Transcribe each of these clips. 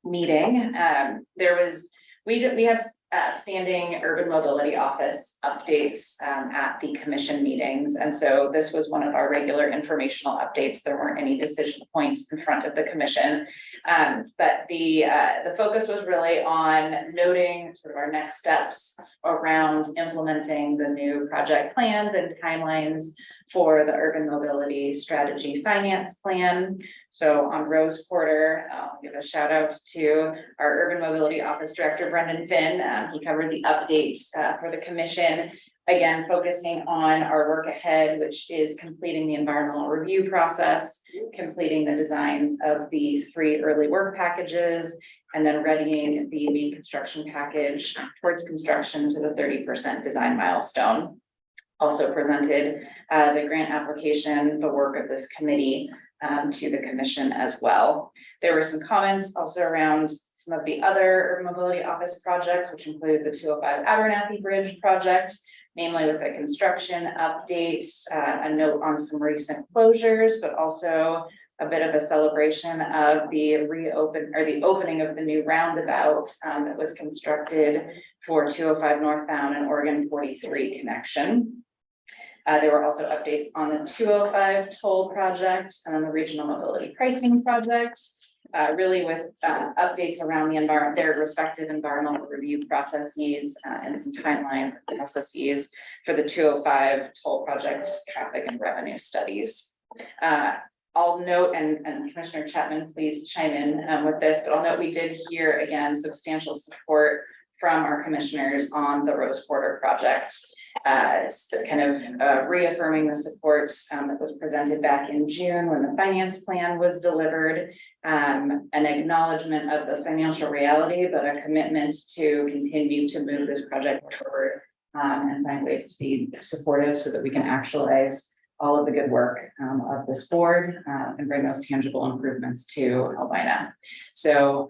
meeting. We have standing urban mobility office updates at the commission meetings. And so this was one of our regular informational updates. There weren't any decision points in front of the commission. But the focus was really on noting sort of our next steps around implementing the new project plans and timelines for the urban mobility strategy finance plan. So on Rose Quarter, I'll give a shout out to our urban mobility office director, Brendan Finn. He covered the updates for the commission, again, focusing on our work ahead, which is completing the environmental review process, completing the designs of the 3 early work packages, and then readying the main construction package towards construction to the 30% design milestone. Also presented the grant application, the work of this committee to the commission as well. There were some comments also around some of the other urban mobility office projects, which include the 205 Abernathy Bridge project, namely with the construction updates, a note on some recent closures, but also a bit of a celebration of the opening of the new roundabout that was constructed for 205 northbound and Oregon 43 connection. There were also updates on the 205 toll project and on the regional mobility pricing project, really with updates around their respective environmental review processes and some timelines and processes for the 205 toll project traffic and revenue studies. I'll note, and Commissioner Chapman, please chime in with this, but I'll note we did hear again substantial support from our commissioners on the Rose Quarter project, kind of reaffirming the supports that was presented back in June when the finance plan was delivered, an acknowledgement of the financial reality, but a commitment to continue to move this project forward and find ways to be supportive so that we can actualize all of the good work of this board and bring those tangible improvements to Albina. So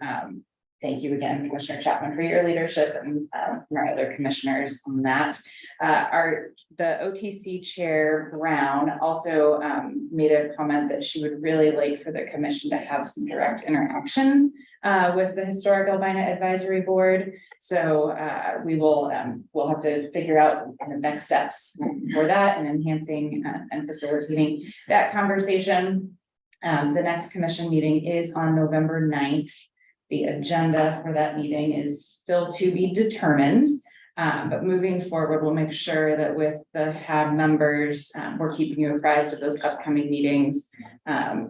thank you again, Commissioner Chapman, for your leadership and our other commissioners on that. The OTC chair, Brown, also made a comment that she would really like for the commission to have some direct interaction with the Historic Albina Advisory Board. So we'll have to figure out kind of next steps for that and enhancing and facilitating that conversation. The next commission meeting is on November 9th. The agenda for that meeting is still to be determined, but moving forward, we'll make sure that with the HAAB members, we're keeping you apprised of those upcoming meetings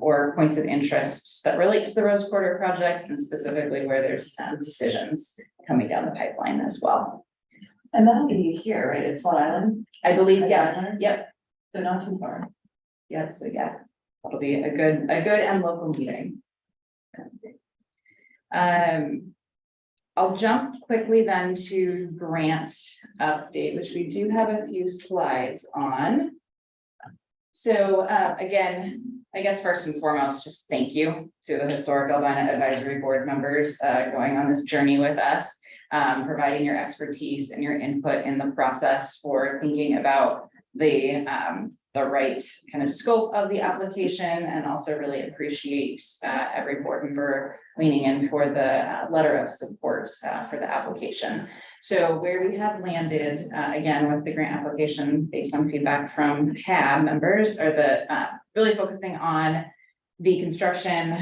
or points of interest that relate to the Rose Quarter project and specifically where there's decisions coming down the pipeline as well. And that'll be here, right? It's Swan Island, I believe, yeah, yep. so not too far. Yep, so yeah, that'll be a good and local meeting. I'll jump quickly then to grant update, which we do have a few slides on. So again, I guess first and foremost, just thank you to the Historic Albina Advisory Board members going on this journey with us, providing your expertise and your input in the process for thinking about the right kind of scope of the application, and also really appreciate every board member leaning in for the letter of support for the application. So where we have landed, again, with the grant application based on feedback from HAAB members, are the really focusing on the construction,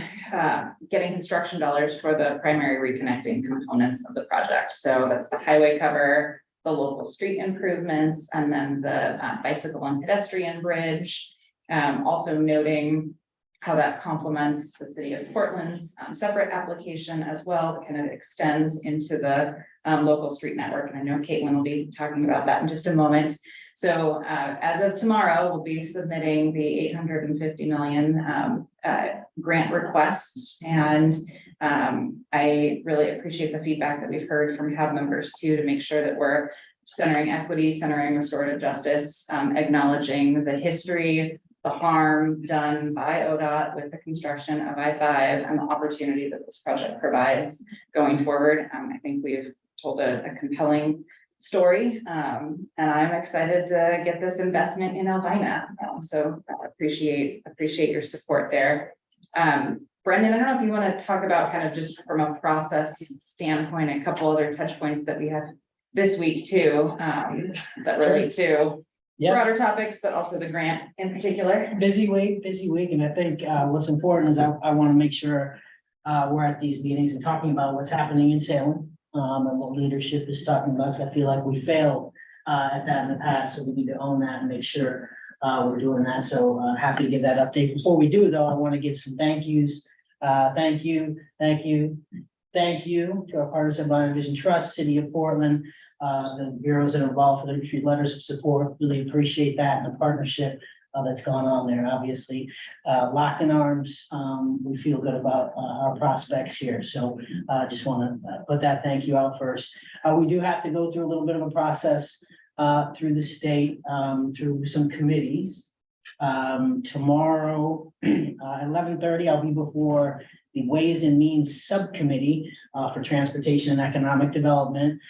getting construction dollars for the primary reconnecting components of the project. So that's the highway cover, the local street improvements, and then the bicycle and pedestrian bridge. Also noting how that complements the city of Portland's separate application as well, that kind of extends into the local street network. And I know Caitlin will be talking about that in just a moment. So as of tomorrow, we'll be submitting the $850 million grant request. And I really appreciate the feedback that we've heard from HAAB members too, to make sure that we're centering equity, centering restorative justice, acknowledging the history, the harm done by ODOT with the construction of I-5 and the opportunity that this project provides going forward. I think we've told a compelling story, and I'm excited to get this investment in Albina. So appreciate your support there. Brendan, I don't know if you want to talk about kind of just from a process standpoint, a couple other touch points that we had this week too, that relate to Yeah, broader topics, but also the grant in particular. busy week, and I think what's important is I want to make sure we're at these meetings and talking about what's happening in Salem and what leadership is talking about, because I feel like we failed at that in the past, so we need to own that and make sure we're doing that. So happy to give that update. Before we do though, I want to give some thank yous. Thank you to our partners at Blind Vision Trust, City of Portland, the bureaus that are involved for the letters of support. Really appreciate that and the partnership that's gone on there. Obviously, locked in arms. We feel good about our prospects here. So just want to put that thank you out first. We do have to go through a little bit of a process through the state, through some committees. Tomorrow, 11:30, I'll be before the Ways and Means Subcommittee for Transportation and Economic Development.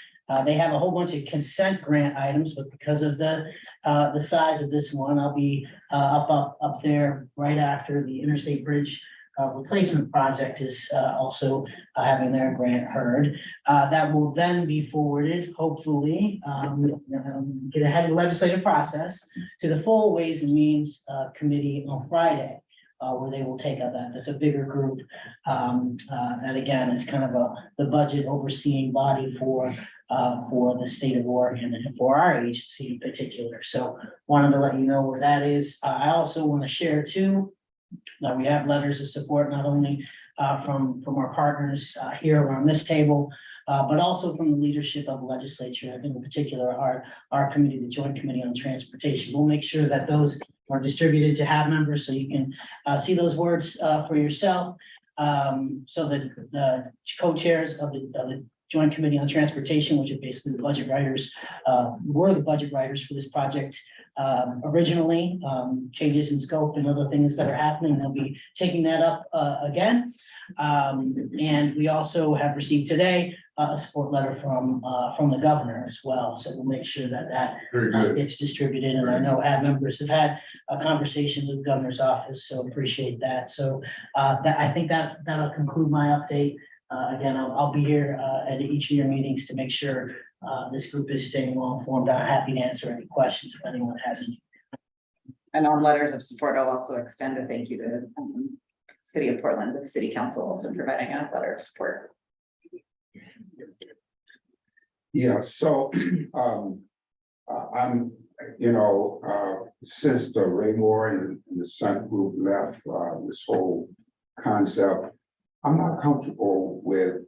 They have a whole bunch of consent grant items, but because of the size of this one, I'll be up there right after the Interstate Bridge replacement project is also having their grant heard. That will then be forwarded, hopefully, get ahead of the legislative process to the full Ways and Means Committee on Friday. Where they will take up that's a bigger group. That again is kind of the budget overseeing body for the state of Oregon and for our agency in particular. So wanted to let you know where that is. I also want to share too, that we have letters of support, not only from our partners here around this table, but also from the leadership of the legislature. I think in particular our committee, the Joint Committee on Transportation. We'll make sure that those are distributed to HAAB members so you can see those words for yourself. So that the co-chairs of the Joint Committee on Transportation, which are basically the budget writers, were the budget writers for this project originally. Changes in scope and other things that are happening, they'll be taking that up again. And we also have received today a support letter from the governor as well. So we'll make sure that gets distributed. And I know HAAB members have had conversations with the governor's office, so appreciate that. So I think that'll conclude my update. Again, I'll be here at each of your meetings to make sure this group is staying well informed. I'm happy to answer any questions if anyone has any. And on letters of support, I'll also extend a thank you to City of Portland, with the City Council also providing a letter of support. Yeah, so I'm, since the Raymore and the Sun Group left this whole concept, I'm not comfortable with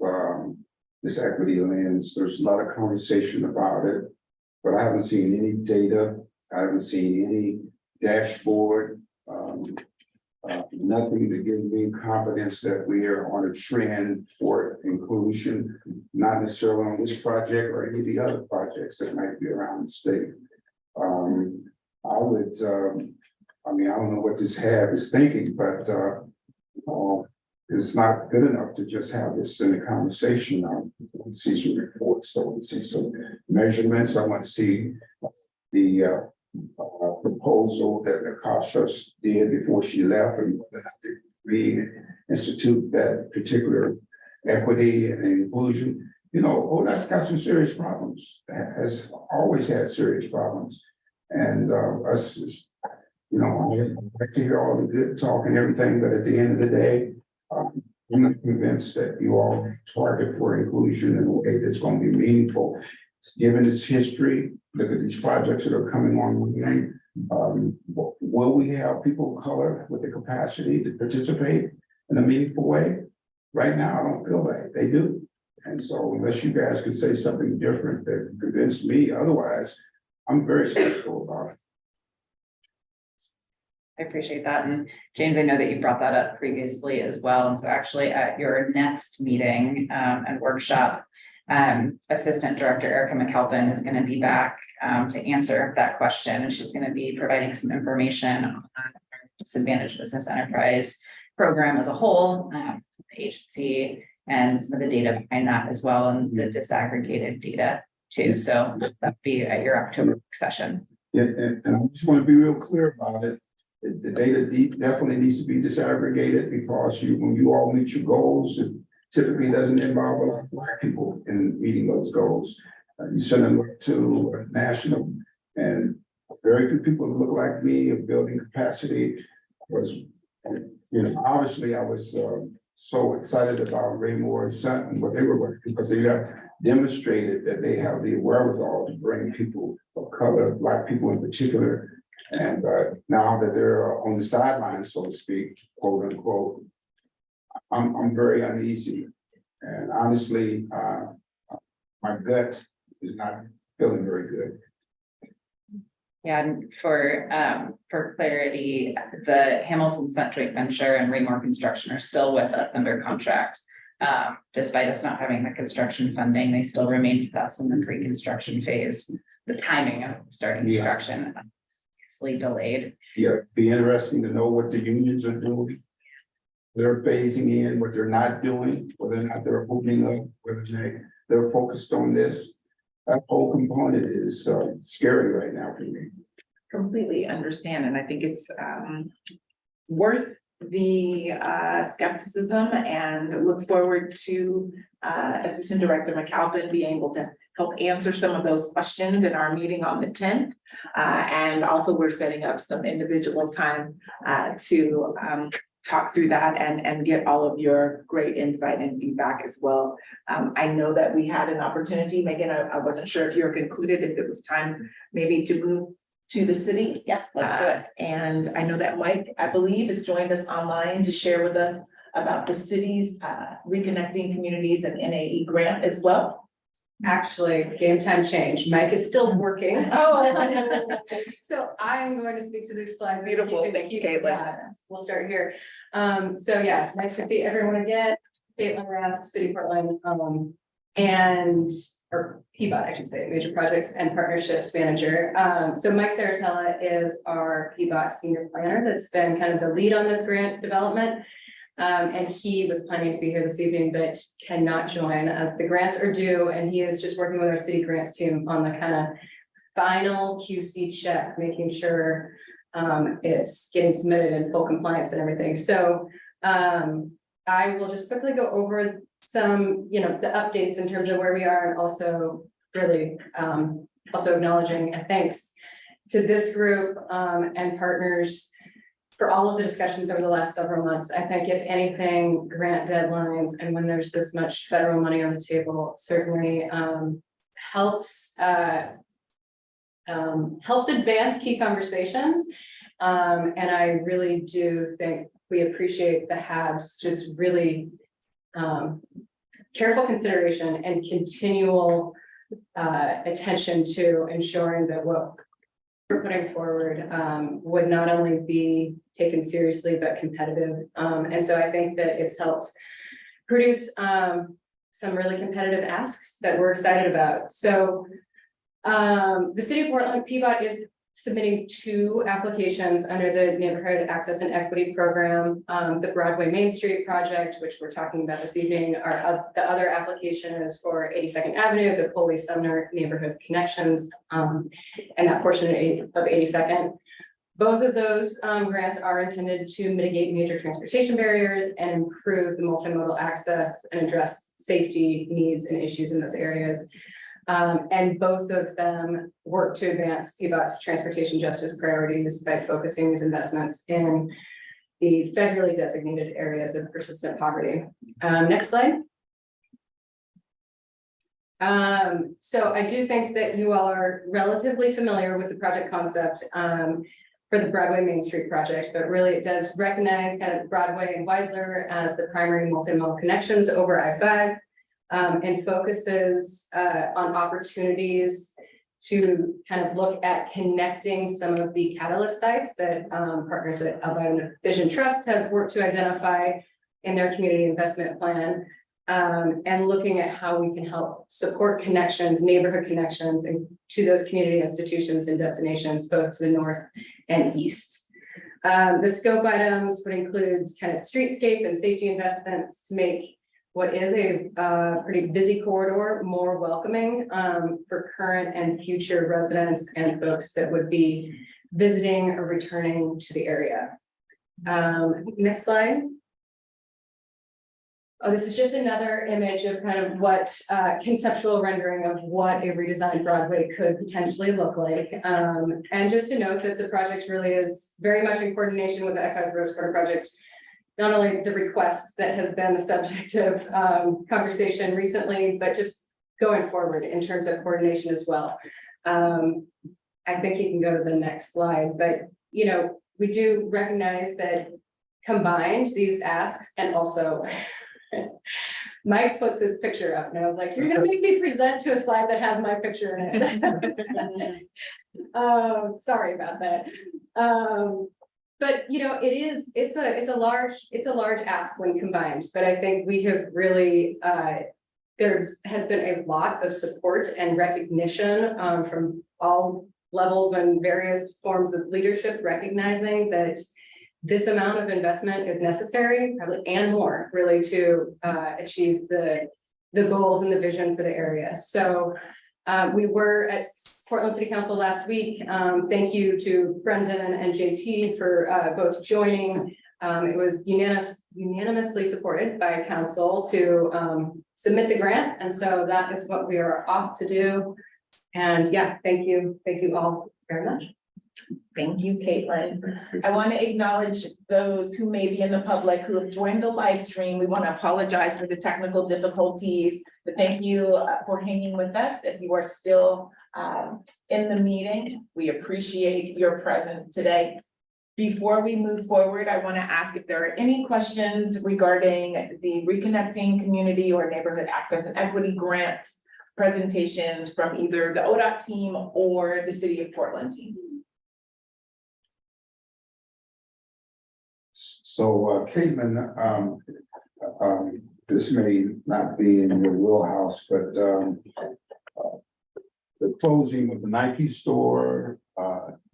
this equity lens. There's a lot of conversation about it, but I haven't seen any data. I haven't seen any dashboard, nothing to give me confidence that we are on a trend for inclusion, not necessarily on this project or any of the other projects that might be around the state. I would, I don't know what this HAAB is thinking, but it's not good enough to just have this in a conversation. I want to see some reports, I want to see some measurements, I want to see the proposal that the cost trust did before she left, and whether or not they reinstitute that particular equity and inclusion. ODOT's got some serious problems, has always had serious problems. And us, I like to hear all the good talk and everything, but at the end of the day, I'm not convinced that you all target for inclusion in a way that's going to be meaningful. Given its history, look at these projects that are coming online. Will we have people of color with the capacity to participate in a meaningful way? Right now, I don't feel like they do. And so unless you guys can say something different that convince me otherwise, I'm very skeptical about it. I appreciate that. And James, I know that you brought that up previously as well. And so actually at your next meeting and workshop, Assistant Director Erica McAlpin is going to be back to answer that question. And she's going to be providing some information on our Disadvantaged Business Enterprise program as a whole, the agency, and some of the data behind that as well, and the disaggregated data too. So that'll be at your October session. Yeah, and I just want to be real clear about it. The data definitely needs to be disaggregated because when you all meet your goals, it typically doesn't involve a lot of Black people in meeting those goals. You send them to a national, and very good people who look like me of building capacity was, obviously I was so excited about Raymore and Son and what they were working because they have demonstrated that they have the wherewithal to bring people of color, Black people in particular. And now that they're on the sidelines, so to speak, quote unquote, I'm very uneasy. And honestly, my gut is not feeling very good. Yeah, and for clarity, the Hamilton Cent joint venture and Raymore Construction are still with us under contract. Despite us not having the construction funding, they still remain with us in the pre-construction phase. The timing of starting construction is obviously delayed. Yeah, be interesting to know what the unions are doing. They're phasing in, what they're not doing, whether or not they're opening up, whether they're focused on this. That whole component is scary right now for me. Completely understand, and I think it's worth the skepticism, and look forward to Assistant Director McAlpin being able to help answer some of those questions in our meeting on the 10th. And also we're setting up some individual time to talk through that and get all of your great insight and feedback as well. I know that we had an opportunity, Megan, I wasn't sure if you were concluded, if it was time maybe to move to the city. Yeah, let's do it. And I know that Mike, I believe, has joined us online to share with us about the city's reconnecting communities and NAE grant as well. Actually, game time changed. Mike is still working. Oh. So I'm going to speak to these slides. Beautiful. You can Thanks, keep- Caitlin. yeah, we'll start here. So yeah, nice to see everyone again. Caitlin Raff, City Portland, or PBOT, I should say, Major Projects and Partnerships Manager. So Mike Saratella is our PBOT Senior Planner that's been kind of the lead on this grant development. And he was planning to be here this evening, but cannot join as the grants are due. And he is just working with our city grants team on the kind of final QC check, making sure it's getting submitted in full compliance and everything. So I will just quickly go over some, the updates in terms of where we are, and also really also acknowledging a thanks to this group and partners for all of the discussions over the last several months. I think if anything, grant deadlines and when there's this much federal money on the table certainly helps advance key conversations. And I really do think we appreciate the HAAB's just really careful consideration and continual attention to ensuring that what we're putting forward would not only be taken seriously, but competitive. And so I think that it's helped produce some really competitive asks that we're excited about. So the City of Portland, PBOT is submitting 2 applications under the Neighborhood Access and Equity Program. The Broadway Main Street project, which we're talking about this evening, the other application is for 82nd Avenue, the Foley Sumner Neighborhood Connections, and that portion of 82nd. Both of those grants are intended to mitigate major transportation barriers and improve the multimodal access and address safety needs and issues in those areas. And both of them work to advance PBOT's transportation justice priorities by focusing these investments in the federally designated areas of persistent poverty. Next slide. So I do think that you all are relatively familiar with the project concept for the Broadway Main Street project, but really it does recognize kind of Broadway and Weidler as the primary multimodal connections over I-5. And focuses on opportunities to kind of look at connecting some of the catalyst sites that partners at Albion Vision Trust have worked to identify in their community investment plan, and looking at how we can help support connections, neighborhood connections, and to those community institutions and destinations, both to the north and east. The scope items would include kind of streetscape and safety investments to make what is a pretty busy corridor more welcoming for current and future residents and folks that would be visiting or returning to the area. Next slide. Oh, this is just another image of kind of what conceptual rendering of what a redesigned Broadway could potentially look like. And just to note that the project really is very much in coordination with the F5 Rose Quarter project. Not only the requests that has been the subject of conversation recently, but just going forward in terms of coordination as well. I think you can go to the next slide, but you know, we do recognize that combined these asks and also Mike put this picture up and I was like, you're gonna make me present to a slide that has my picture in it. Sorry about that. But you know, it's a large ask when combined, but I think we have really, there has been a lot of support and recognition from all levels and various forms of leadership, recognizing that this amount of investment is necessary, probably and more, really, to achieve the goals and the vision for the area. So we were at Portland City Council last week. Thank you to Brendan and JT for both joining. It was unanimously supported by council to submit the grant. And so that is what we are off to do. And yeah, thank you all very much. Thank you, Caitlin. I want to acknowledge those who may be in the public who have joined the live stream. We want to apologize for the technical difficulties, but thank you for hanging with us. If you are still in the meeting, we appreciate your presence today. Before we move forward, I want to ask if there are any questions regarding the Reconnecting Community or Neighborhood Access and Equity Grant presentations from either the ODOT team or the City of Portland team. So, Caitlin, this may not be in your wheelhouse, but the closing of the Nike store,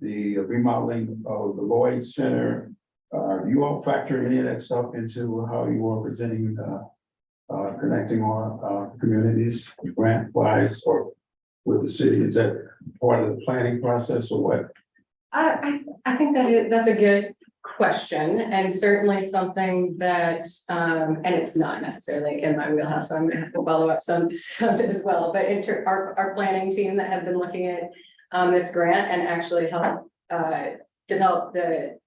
the remodeling of the Lloyd Center, you all factor any of that stuff into how you are presenting, connecting our communities, grant-wise, or with the city? Is that part of the planning process, or what? I think that's a good question, and certainly something that and it's not necessarily in my wheelhouse, so I'm gonna have to follow up some as well. But our planning team that have been looking at this grant and actually help develop the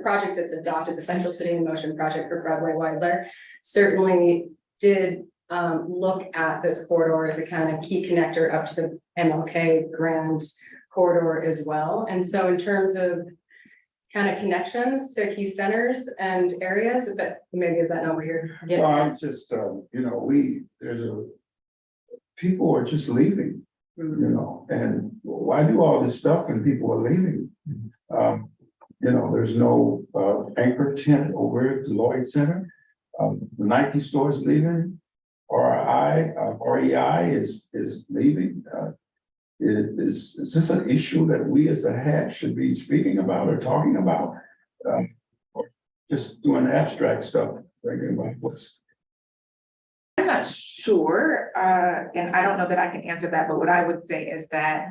project that's adopted, the Central City in Motion project for Broadway Wilder, certainly did look at this corridor as a kind of key connector up to the MLK Grand corridor as well. And so in terms of kind of connections to key centers and areas, but maybe is that not what you're getting Well, at? I'm just, you know, people are just leaving, you know, and why do all this stuff when people are leaving? You know, there's no anchor tenant over at the Lloyd Center. The Nike store is leaving. REI is leaving. Is this an issue that we as a HAAB should be speaking about or talking about? Or just doing abstract stuff, thinking about what's. I'm not sure, and I don't know that I can answer that, but what I would say is that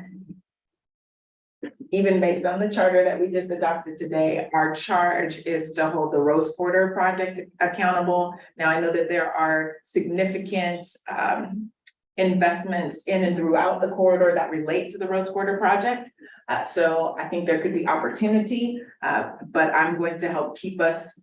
even based on the charter that we just adopted today, our charge is to hold the Rose Quarter project accountable. Now, I know that there are significant investments in and throughout the corridor that relate to the Rose Quarter project. So I think there could be opportunity, but I'm going to help keep us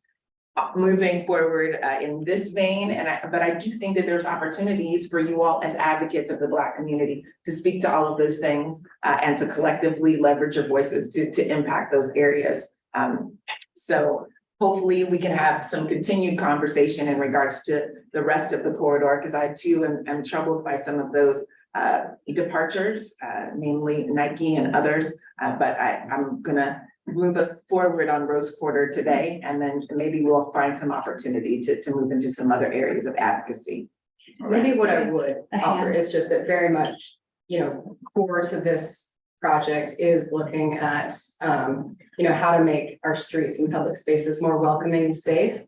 moving forward in this vein. But I do think that there's opportunities for you all as advocates of the Black community to speak to all of those things and to collectively leverage your voices to impact those areas. So hopefully we can have some continued conversation in regards to the rest of the corridor, because I too am troubled by some of those departures, namely Nike and others. But I'm gonna move us forward on Rose Quarter today, and then maybe we'll find some opportunity to move into some other areas of advocacy. Maybe what I would offer is just that very much, you know, core to this project is looking at, you know, how to make our streets and public spaces more welcoming and safe.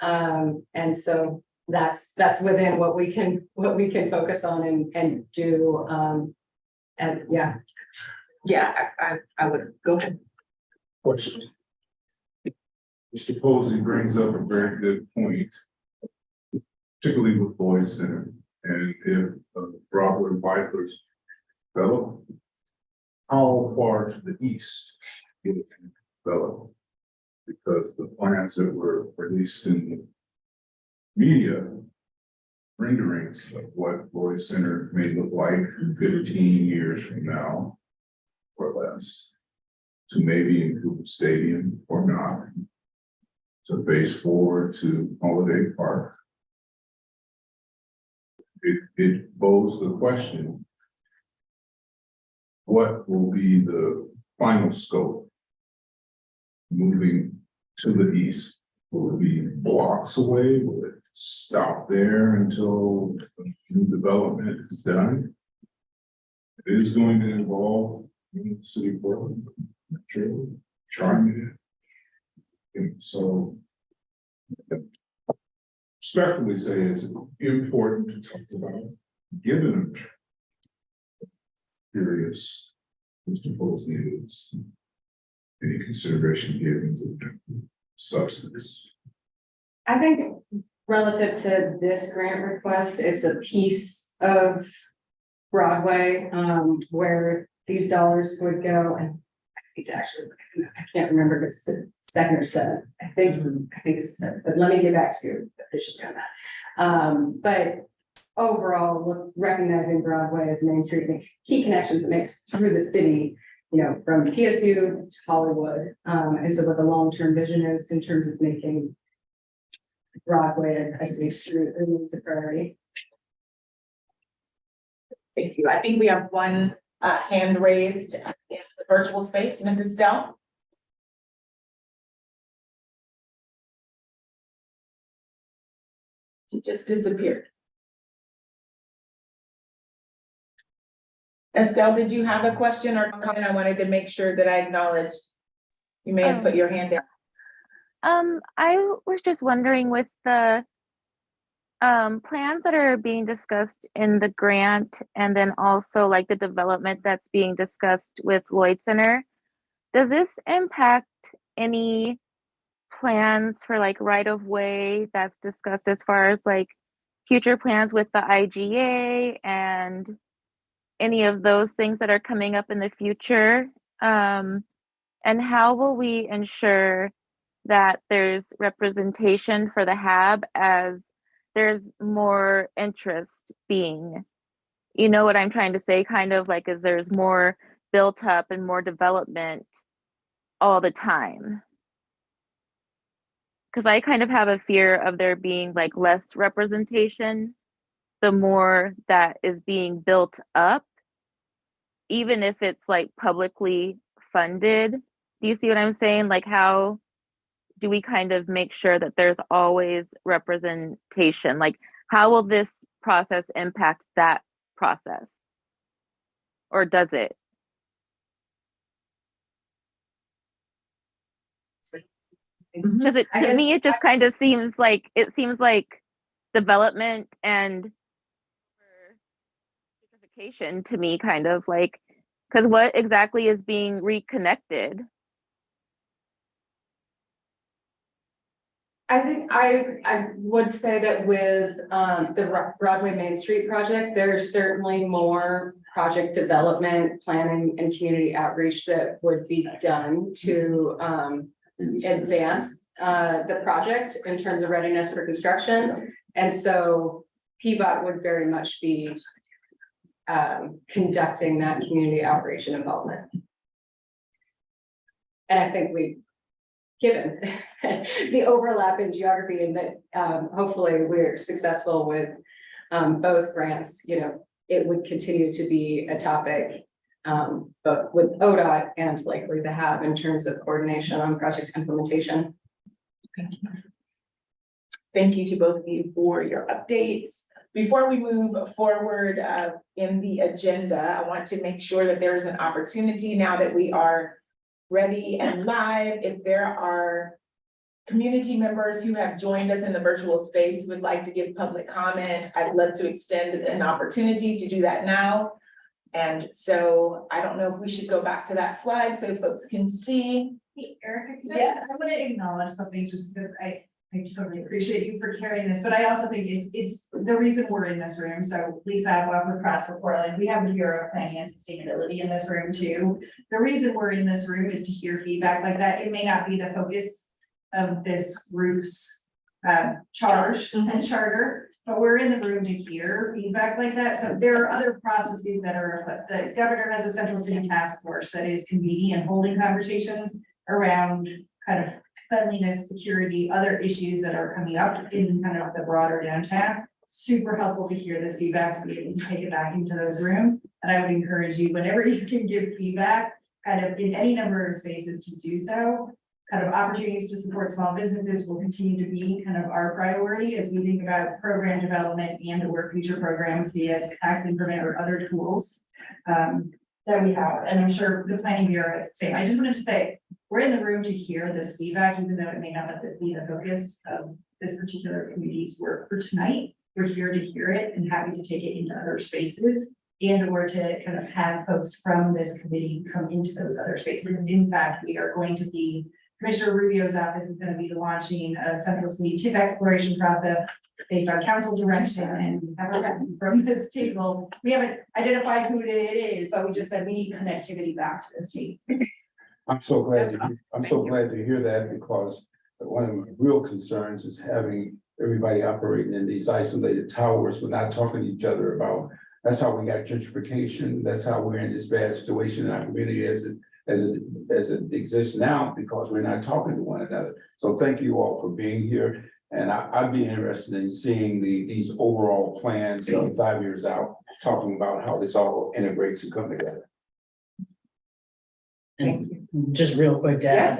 And so that's within what we can focus on and do. And yeah. Yeah, I would go ahead. Question. Mr. Posey brings up a very good point, particularly with Lloyd Center. And if Broadway Vipers develop, how far to the east it can develop? Because the plans that were released in the media renderings of what Lloyd Center may look like 15 years from now or less, to maybe include the stadium or not, to phase 4 to Holiday Park. It poses the question, what will be the final scope moving to the east? Will it be blocks away? Will it stop there until new development is done? It is going to involve the city of Portland, trying it. And so, respectfully say it's important to talk about, given curious Mr. Posey is any consideration given to substance. I think relative to this grant request, it's a piece of Broadway, where these dollars would go, and I need to actually, I can't remember if it's the second or seventh. I think it's seven, but let me get back to you officially on that. But overall, recognizing Broadway as Main Street, the key connections that makes through the city, you know, from PSU to Hollywood. And so what the long-term vision is in terms of making Broadway a safe street remains a priority. Thank you. I think we have one hand raised in the virtual space, Mrs. Dell. She just disappeared. Estelle, did you have a question or comment? I wanted to make sure that I acknowledged. You may have put your hand down. I was just wondering with the plans that are being discussed in the grant, and then also like the development that's being discussed with Lloyd Center, does this impact any plans for like right of way that's discussed as far as like future plans with the IGA and any of those things that are coming up in the future? And how will we ensure that there's representation for the HAAB as there's more interest being, you know what I'm trying to say, kind of like as there's more built up and more development all the time? Because I kind of have a fear of there being like less representation the more that is being built up, even if it's like publicly funded. Do you see what I'm saying? Like, how do we kind of make sure that there's always representation? Like, how will this process impact that process? Or does it? Because it, to me, it just kind of seems like development and gentrification to me, kind of like, because what exactly is being reconnected? I think I would say that with the Broadway Main Street project, there's certainly more project development, planning, and community outreach that would be done to advance the project in terms of readiness for construction. And so PBOT would very much be conducting that community outreach and involvement. And I think given the overlap in geography, and that hopefully we're successful with both grants, you know, it would continue to be a topic both with ODOT and likely the HAAB in terms of coordination on project implementation. Thank you to both of you for your updates. Before we move forward in the agenda, I want to make sure that there is an opportunity now that we are ready and live. If there are community members who have joined us in the virtual space who would like to give public comment, I'd love to extend an opportunity to do that now. And so I don't know if we should go back to that slide so folks can see. Hey, Erica, Yes. I want to acknowledge something just because I totally appreciate you for carrying this, but I also think it's the reason we're in this room. So Lisa, I work with Prosper Portland. We have the Bureau of Planning and Sustainability in this room too. The reason we're in this room is to hear feedback like that. It may not be the focus of this group's charge and charter, but we're in the room to hear feedback like that. So there are other processes that are, the governor has a central city task force that is convening and holding conversations around kind of cleanliness, security, other issues that are coming up in kind of the broader downtown. Super helpful to hear this feedback, to be able to take it back into those rooms. And I would encourage you, whenever you can give feedback, kind of in any number of spaces to do so. Kind of opportunities to support small businesses will continue to be kind of our priority as we think about program development and or future programs via tax increment or other tools that we have. And I'm sure the planning bureau is the same. I just wanted to say, we're in the room to hear this feedback, even though it may not be the focus of this particular committee's work for tonight. We're here to hear it and happy to take it into other spaces and or to kind of have folks from this committee come into those other spaces. In fact, we are going to be, Commissioner Rubio's office is going to be launching a Central City TIP exploration process based on council direction, and we haven't gotten from this table. We haven't identified who it is, but we just said we need connectivity back to this team. I'm so glad to hear that, because one of my real concerns is having everybody operating in these isolated towers. We're not talking to each other about, that's how we got gentrification. That's how we're in this bad situation in our community as it exists now, because we're not talking to one another. So thank you all for being here. And I'd be interested in seeing these overall plans 5 years out, talking about how this all integrates and come together. And just real quick to add,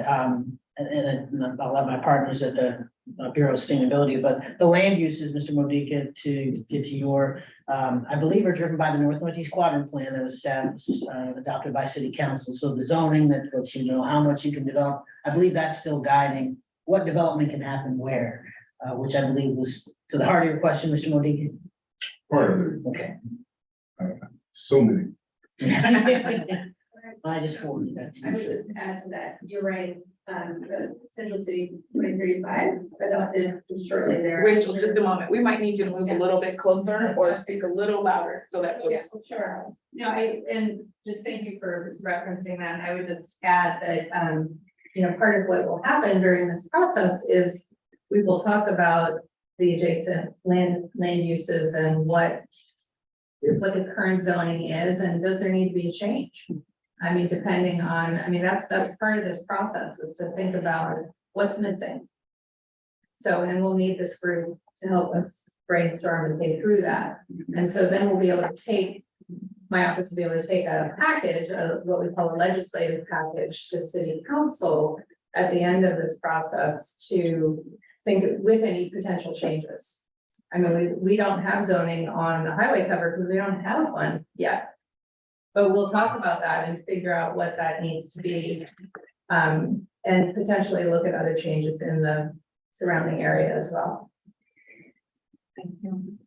and I'll let my partners at the Bureau of Sustainability, but the land uses, Mr. Modica, to get to your, I believe are driven by the Northeast Quadrant Plan that was established, adopted by City Council. So the zoning that lets you know how much you can develop, I believe that's still guiding what development can happen where, which I believe was to the heart of your question, Mr. Modica. Part of it, Okay. so many. I just forwarded that to I would you. just add to that, you're right, the Central City 2035 adopted just shortly there. Rachel, just a moment. We might need you to move a little bit closer or speak a little louder so that. Yeah, sure. No, and just thank you for referencing that. I would just add that, part of what will happen during this process is we will talk about the adjacent land uses and what the current zoning is, and does there need to be a change? I mean, depending on, that's part of this process, is to think about what's missing. So, and we'll need this group to help us brainstorm and think through that. And so then we'll be able to my office will be able to take a package, what we call a legislative package, to City Council at the end of this process to think with any potential changes. I mean, we don't have zoning on the highway cover because we don't have one yet. But we'll talk about that and figure out what that needs to be. And potentially look at other changes in the surrounding area as well. Thank you.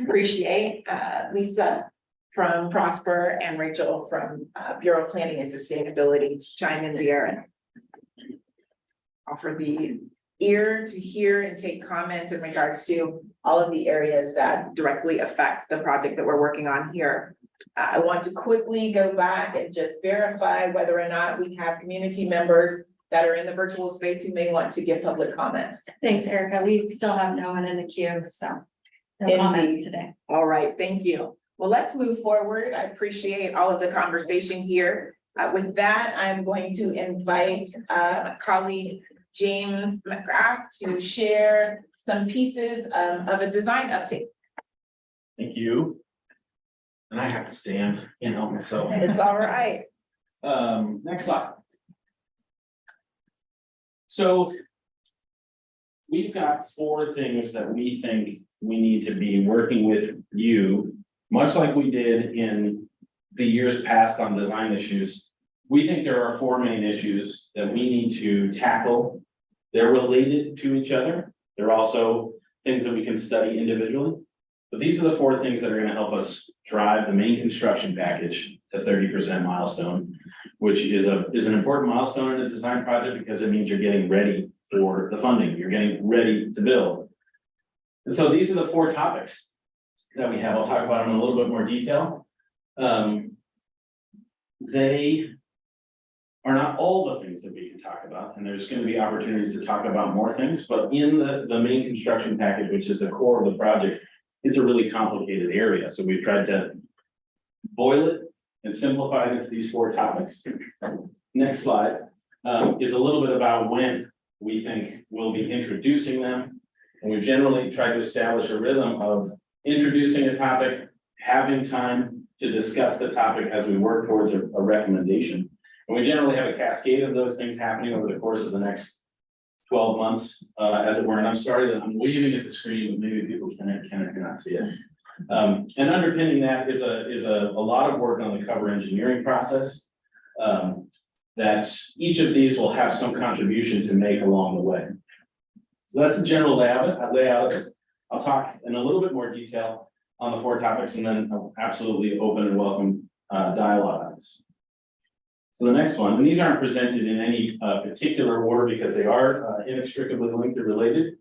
Appreciate Lisa from Prosper and Rachel from Bureau of Planning and Sustainability to chime in there and offer the ear to hear and take comments in regards to all of the areas that directly affect the project that we're working on here. I want to quickly go back and just verify whether or not we have community members that are in the virtual space who may want to give public comment. Thanks, Erica. We still have no one in the queue, so no comments today. All right, thank you. Well, let's move forward. I appreciate all of the conversation here. With that, I'm going to invite my colleague James McGrath to share some pieces of a design update. Thank you. And I have to stand, so. It's all right. Next slide. So we've got 4 things that we think we need to be working with you, much like we did in the years past on design issues. We think there are 4 main issues that we need to tackle. They're related to each other. They're also things that we can study individually. But these are the 4 things that are going to help us drive the main construction package to 30% milestone, which is an important milestone in a design project because it means you're getting ready for the funding, you're getting ready to build. And so these are the 4 topics that we have. I'll talk about them in a little bit more detail. They are not all the things that we can talk about, and there's going to be opportunities to talk about more things, but in the main construction package, which is the core of the project, it's a really complicated area. So we've tried to boil it and simplify it into these 4 topics. Next slide is a little bit about when we think we'll be introducing them. And we've generally tried to establish a rhythm of introducing a topic, having time to discuss the topic as we work towards a recommendation. And we generally have a cascade of those things happening over the course of the next 12 months, as it were. And I'm sorry that I'm waving at the screen, but maybe people cannot see it. And underpinning that is a lot of work on the cover engineering process. That each of these will have some contribution to make along the way. So that's the general layout of it. I'll talk in a little bit more detail on the 4 topics, and then I'll absolutely open and welcome dialogue on this. So the next one, and these aren't presented in any particular order because they are inextricably linked or related.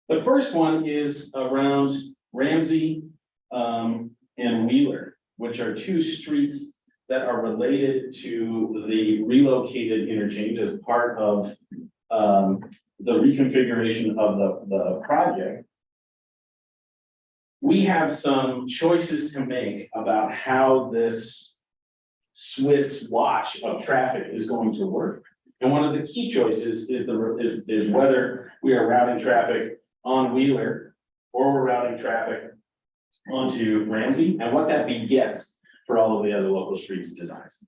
The first one is around Ramsey and Wheeler, which are 2 streets that are related to the relocated interchange as part of the reconfiguration of the project. We have some choices to make about how this Swiss watch of traffic is going to work. And one of the key choices is whether we are routing traffic on Wheeler or we're routing traffic onto Ramsey, and what that begets for all of the other local streets designs.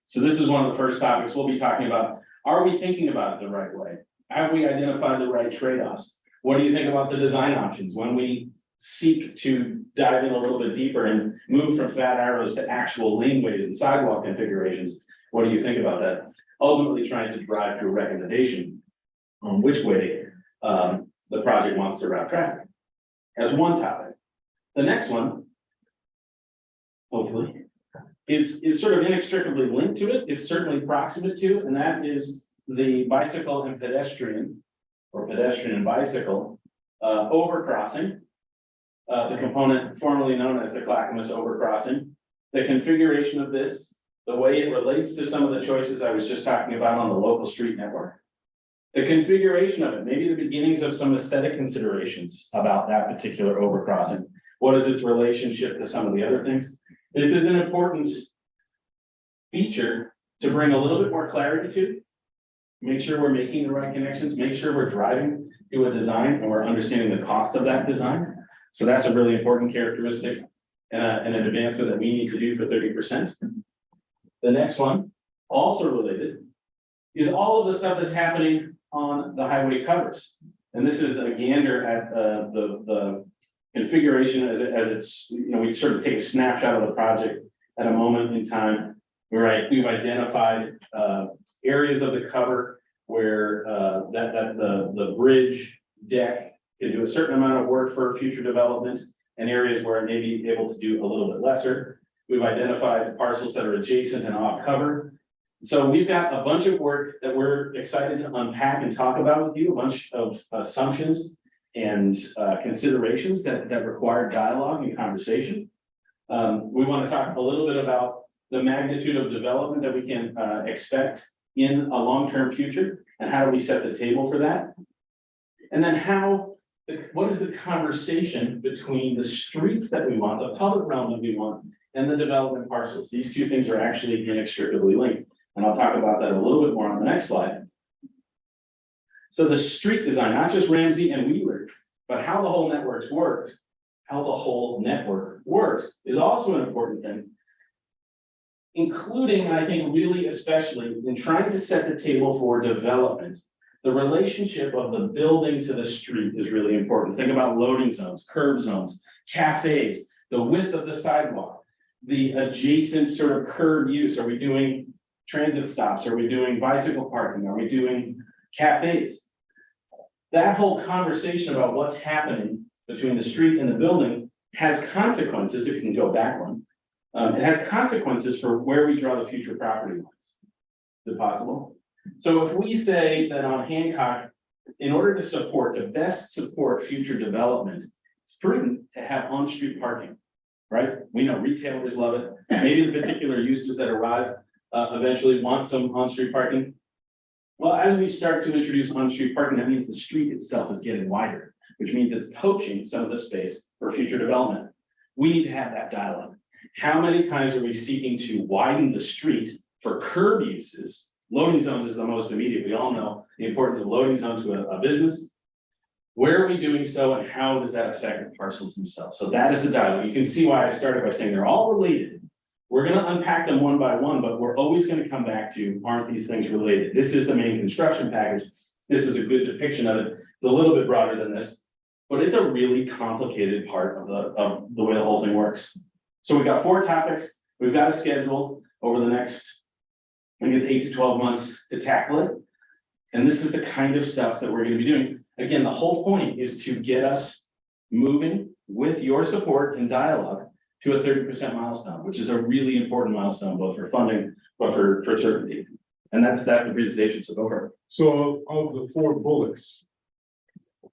So this is one of the first topics we'll be talking about. Are we thinking about it the right way? Have we identified the right trade-offs? What do you think about the design options when we seek to dive in a little bit deeper and move from fat arrows to actual laneways and sidewalk configurations? What do you think about that? Ultimately trying to drive to a recommendation on which way the project wants to route traffic as one topic. The next one, hopefully, is sort of inextricably linked to it. It's certainly proximate to, and that is the bicycle and pedestrian, or pedestrian and bicycle overcrossing. The component formerly known as the Clackamas overcrossing, the configuration of this, the way it relates to some of the choices I was just talking about on the local street network. The configuration of it, maybe the beginnings of some aesthetic considerations about that particular overcrossing. What is its relationship to some of the other things? This is an important feature to bring a little bit more clarity to. Make sure we're making the right connections, make sure we're driving to a design and we're understanding the cost of that design. So that's a really important characteristic and an advancement that we need to do for 30%. The next one, also related, is all of the stuff that's happening on the highway covers. And this is a gander at the configuration as it's, we sort of take a snapshot of the project at a moment in time. We've identified areas of the cover where the bridge deck can do a certain amount of work for future development, and areas where it may be able to do a little bit lesser. We've identified parcels that are adjacent and off cover. So we've got a bunch of work that we're excited to unpack and talk about with you, a bunch of assumptions and considerations that require dialogue and conversation. We want to talk a little bit about the magnitude of development that we can expect in a long-term future, and how do we set the table for that? And then what is the conversation between the streets that we want, the public realm that we want, and the development parcels? These 2 things are actually inextricably linked. And I'll talk about that a little bit more on the next slide. So the street design, not just Ramsey and Wheeler, but how the whole network works is also an important thing, including, I think, really especially in trying to set the table for development. The relationship of the building to the street is really important. Think about loading zones, curb zones, cafes, the width of the sidewalk, the adjacent sort of curb use. Are we doing transit stops? Are we doing bicycle parking? Are we doing cafes? That whole conversation about what's happening between the street and the building has consequences, if you can go back one, It has consequences for where we draw the future property lines. Is it possible? So if we say that on Hancock, in order to best support future development, it's prudent to have on-street parking, right? We know retailers love it. Maybe the particular uses that arrive eventually want some on-street parking. Well, as we start to introduce on-street parking, that means the street itself is getting wider, which means it's poaching some of the space for future development. We need to have that dialogue. How many times are we seeking to widen the street for curb uses? Loading zones is the most immediate. We all know the importance of loading zones to a business. Where are we doing so and how does that affect the parcels themselves? So that is a dialogue. You can see why I started by saying they're all related. We're going to unpack them one by one, but we're always going to come back to, aren't these things related? This is the main construction package. This is a good depiction of it. It's a little bit broader than this, but it's a really complicated part of the way the whole thing works. So we've got 4 topics. We've got a schedule over the next, I think it's 8 to 12 months to tackle it. And this is the kind of stuff that we're going to be doing. Again, the whole point is to get us moving with your support and dialogue to a 30% milestone, which is a really important milestone, both for funding, but for certainty. And that's the presentation, so go for it. So of the 4 bullets,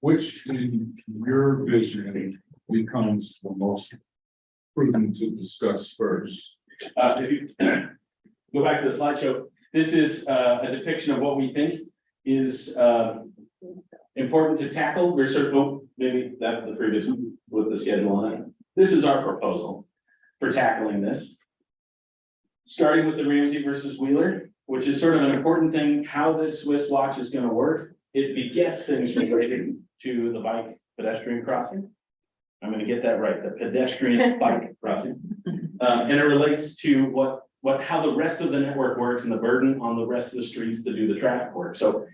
which in your vision becomes the most prudent to discuss first? If you go back to the slideshow, this is a depiction of what we think is important to tackle. We're sort of, maybe that the previous one with the schedule on it. This is our proposal for tackling this. Starting with the Ramsey versus Wheeler, which is sort of an important thing, how this Swiss watch is going to work. It begets things related to the bike pedestrian crossing. I'm going to get that right, the pedestrian bike crossing. And it relates to how the rest of the network works and the burden on the rest of the streets to do the traffic work. So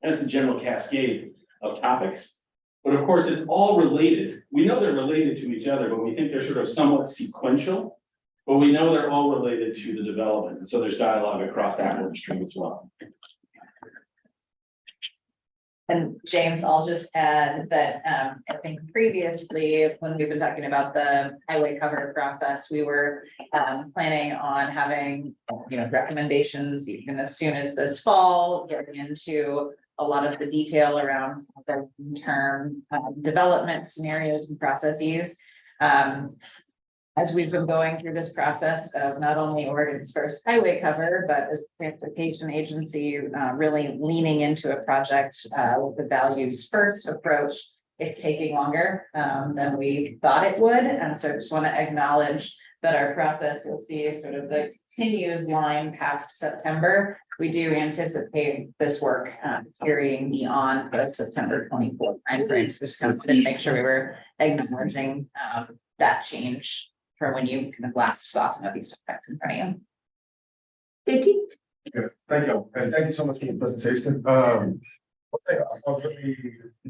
that's the general cascade of topics. But of course, it's all related. We know they're related to each other, but we think they're sort of somewhat sequential. But we know they're all related to the development. And so there's dialogue across that work stream as well. And James, I'll just add that I think previously, when we've been talking about the highway cover process, we were planning on having, recommendations even as soon as this fall, getting into a lot of the detail around the term development scenarios and processes. As we've been going through this process of not only Oregon's first highway cover, but as a transportation agency really leaning into a project with the values first approach, it's taking longer than we thought it would. And so I just want to acknowledge that our process, you'll see sort of the continues line past September. We do anticipate this work carrying beyond the September 24th timeframe. So just wanted to make sure we were acknowledging that change for when you kind of last saw some of these effects in front of you. Yeah, thank you, and thank you so much for the presentation. One thing I'll really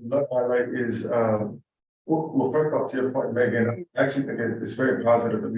love to highlight is, well, first off, to your point, Megan, I actually think it's very positive that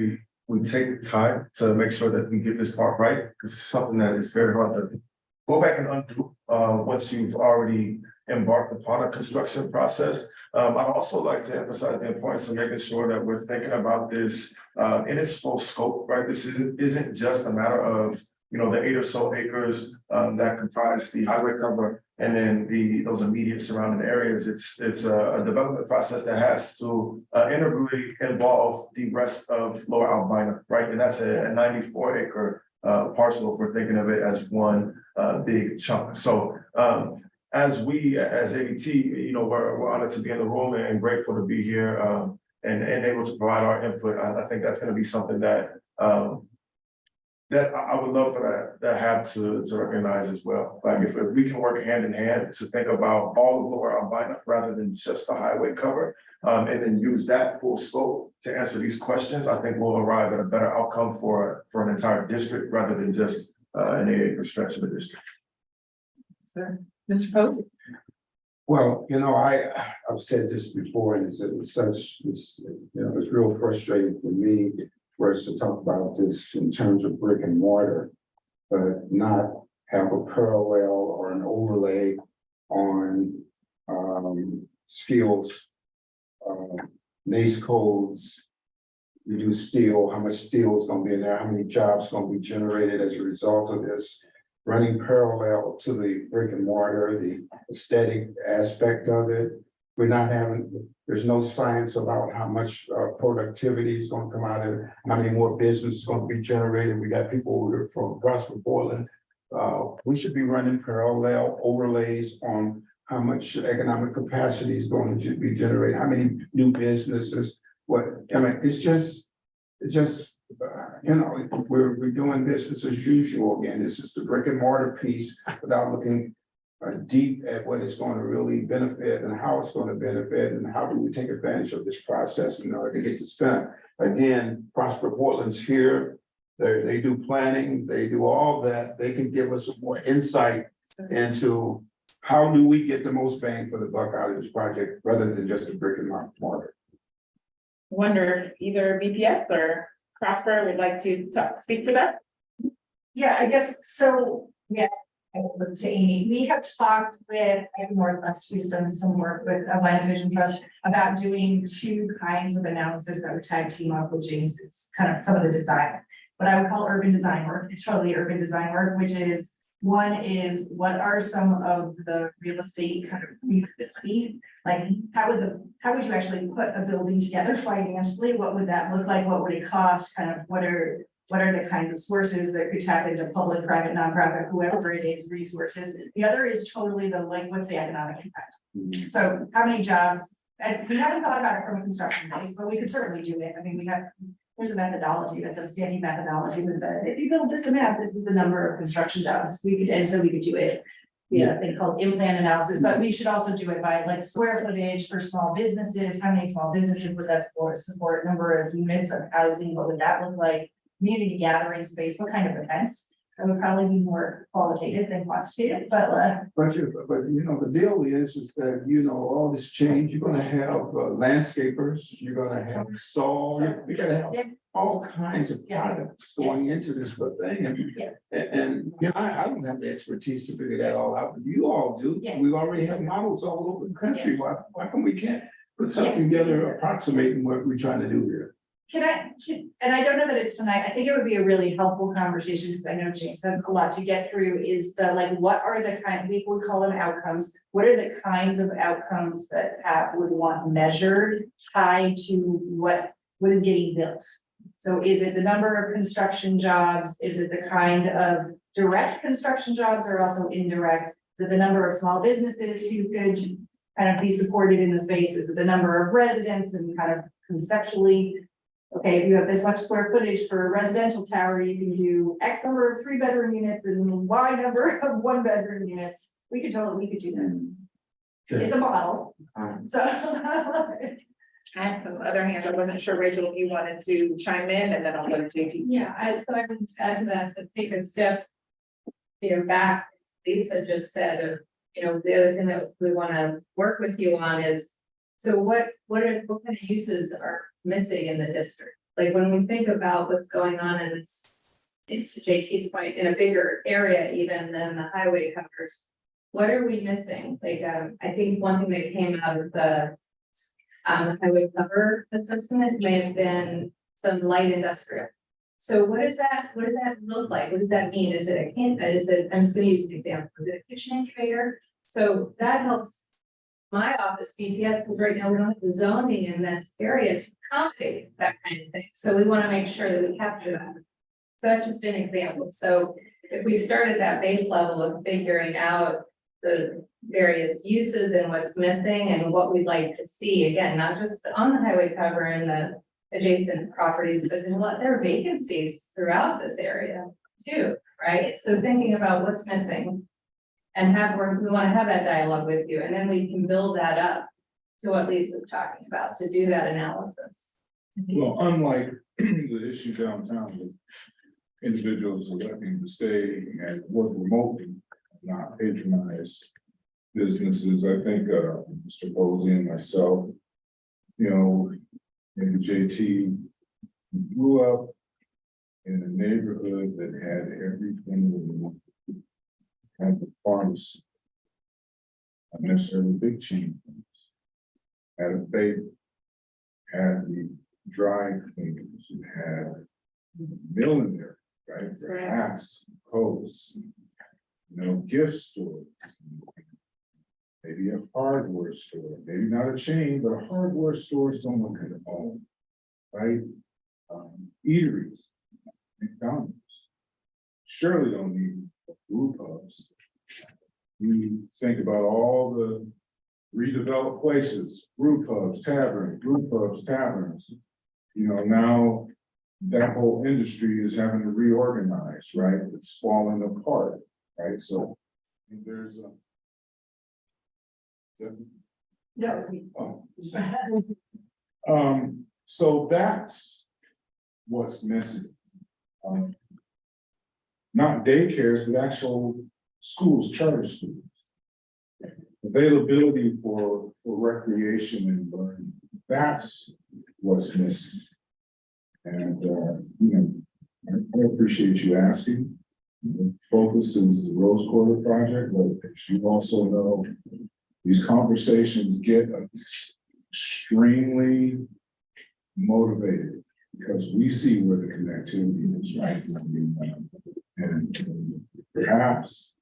we take the time to make sure that we get this part right, because it's something that is very hard to go back and undo once you've already embarked upon a construction process. I'd also like to emphasize the importance of making sure that we're thinking about this in its full scope, right? This isn't just a matter of, the 8 or so acres that comprise the highway cover and then those immediate surrounding areas. It's a development process that has to integrally involve the rest of Lower Albina, right? And that's a 94-acre parcel if we're thinking of it as one big chunk. So as ABT, we're honored to be in the room and grateful to be here and able to provide our input. I think that's going to be something that I would love for that HAAB to recognize as well. Like if we can work hand in hand to think about all of Lower Albina rather than just the highway cover, and then use that full scope to answer these questions, I think we'll arrive at a better outcome for an entire district rather than just an 8-acre stretch of a district. Sir, Mr. Posey. Well, I've said this before, and it's real frustrating for me for us to talk about this in terms of brick and mortar, but not have a parallel or an overlay on skills, NACE codes, you do steel, how much steel is gonna be in there, how many jobs gonna be generated as a result of this. Running parallel to the brick and mortar, the aesthetic aspect of it. We're not having, there's no science about how much productivity is gonna come out of it, how many more business is gonna be generated. We got people over here from Prosper Portland. We should be running parallel overlays on how much economic capacity is going to be generated, how many new businesses, what, I mean, it's just, you know, we're doing business as usual again. This is the brick and mortar piece without looking deep at what it's going to really benefit and how it's going to benefit and how do we take advantage of this process in order to get this done. Again, Prosper Portland's here. They do planning, they do all that. They can give us some more insight into how do we get the most bang for the buck out of this project rather than just a brick and mortar. Wonder if either BPS or Prosper would like to speak to that? Yeah, I guess, so, yeah, I will look to Amy. We have talked with Northwest, who's done some work with Land Vision Trust about doing two kinds of analysis that would tag team up with James's kind of some of the design. What I would call urban design work. It's totally urban design work, which is, one is what are some of the real estate kind of feasibility? Like how would you actually put a building together financially? What would that look like? What would it cost? Kind of what are the kinds of sources that could tap into public, private, nonprofit, whoever it is, resources? The other is totally the like, what's the economic impact? So how many jobs? And we haven't thought about it from a construction base, but we could certainly do it. I mean, there's a methodology that's a standing methodology that says, if you build this amount, this is the number of construction jobs. We could do it. Yeah, thing called in-plan analysis, but we should also do it by like square footage for small businesses. How many small businesses would that support? Number of units of housing, what would that look like? Community gathering space, what kind of events? That would probably be more qualitative than quantitative, but you know, the deal is that, you know, all this change, you're gonna have landscapers, you're gonna have saw, you're gonna have all kinds of products going into this thing. And you know, I don't have the expertise to figure that all out, but you all do. We already have models all over the country. Why come we can't put something together approximating what we're trying to do here? And I don't know that it's tonight, I think it would be a really helpful conversation, because I know James has a lot to get through, is the like, what are the we would call them outcomes? What are the kinds of outcomes that HAAB would want measured, tied to what is getting built? So is it the number of construction jobs? Is it the kind of direct construction jobs or also indirect? Is it the number of small businesses who could kind of be supported in the space? Is it the number of residents and kind of conceptually? Okay, if you have this much square footage for a residential tower, you can do X number of 3-bedroom units and Y number of 1-bedroom units. We could do that. It's a model. So. I have some other hands. I wasn't sure, Rachel, if you wanted to chime in, and then I'll go to JT. Yeah, so I would add to that, to take a step, back, Lisa just said, the other thing that we want to work with you on is, so what kind of uses are missing in the district? Like when we think about what's going on in this, to JT's point, in a bigger area even than the highway covers, what are we missing? Like, I think one thing that came out of the highway cover assessment may have been some light industrial. So what does that look like? What does that mean? Is it I'm just gonna use an example. Is it a kitchen incubator? So that helps my office BPS, because right now we don't have the zoning in this area to accommodate that kind of thing. So we want to make sure that we capture that. So that's just an example. So if we start at that base level of figuring out the various uses and what's missing and what we'd like to see, again, not just on the highway cover and the adjacent properties, but there are vacancies throughout this area too, right? So thinking about what's missing and we want to have that dialogue with you, and then we can build that up to what Lisa's talking about, to do that analysis. Well, unlike the issue downtown with individuals electing to stay and work remotely, not patronize businesses, I think Mr. Posey and myself, maybe JT grew up in a neighborhood that had everything we wanted. Had the pharmacy, not necessarily big chain, had a baby, had the dry cleaners, you have millinery, right? That's For correct. hats, coats, gift stores. Maybe a hardware store, maybe not a chain, but a hardware store someone could own, right? Eateries, McDonald's. Surely don't need brew pubs. You think about all the redeveloped places, brew pubs, taverns. Now that whole industry is having to reorganize, right? It's falling apart, right? So there's a. So that's what's missing. Not daycares, but actual schools, charter schools. Availability for recreation and learning. That's what's missing. And, I appreciate you asking. The focus is the Rose Quarter project, but as you also know, these conversations get us extremely motivated because we see where the connectivity is, right? And perhaps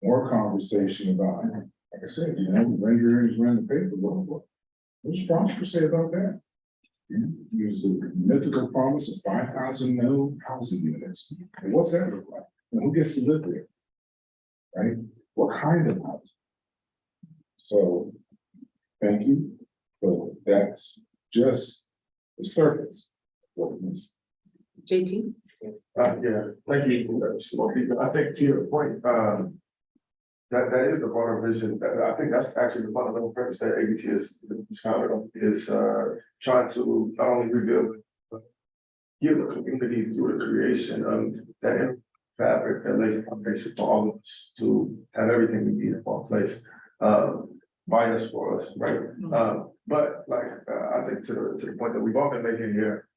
more conversation about, like I said, renderings ran the paper. What does Prosper say about that? There's a mythical promise of 5,000 new housing units. And what's that look like? And who gets to live there? Right? What kind of housing? So, thank you, but that's just the surface. JT? Yeah, thank you. I think to your point, that is the broader vision. I think that's actually the fundamental purpose that ABT is founded on, is trying to not only rebuild, but give the community through the creation of that fabric that lays the foundation for all of us to have everything we need in one place. By us, for us, right? But like I think to the point that we've all been making here,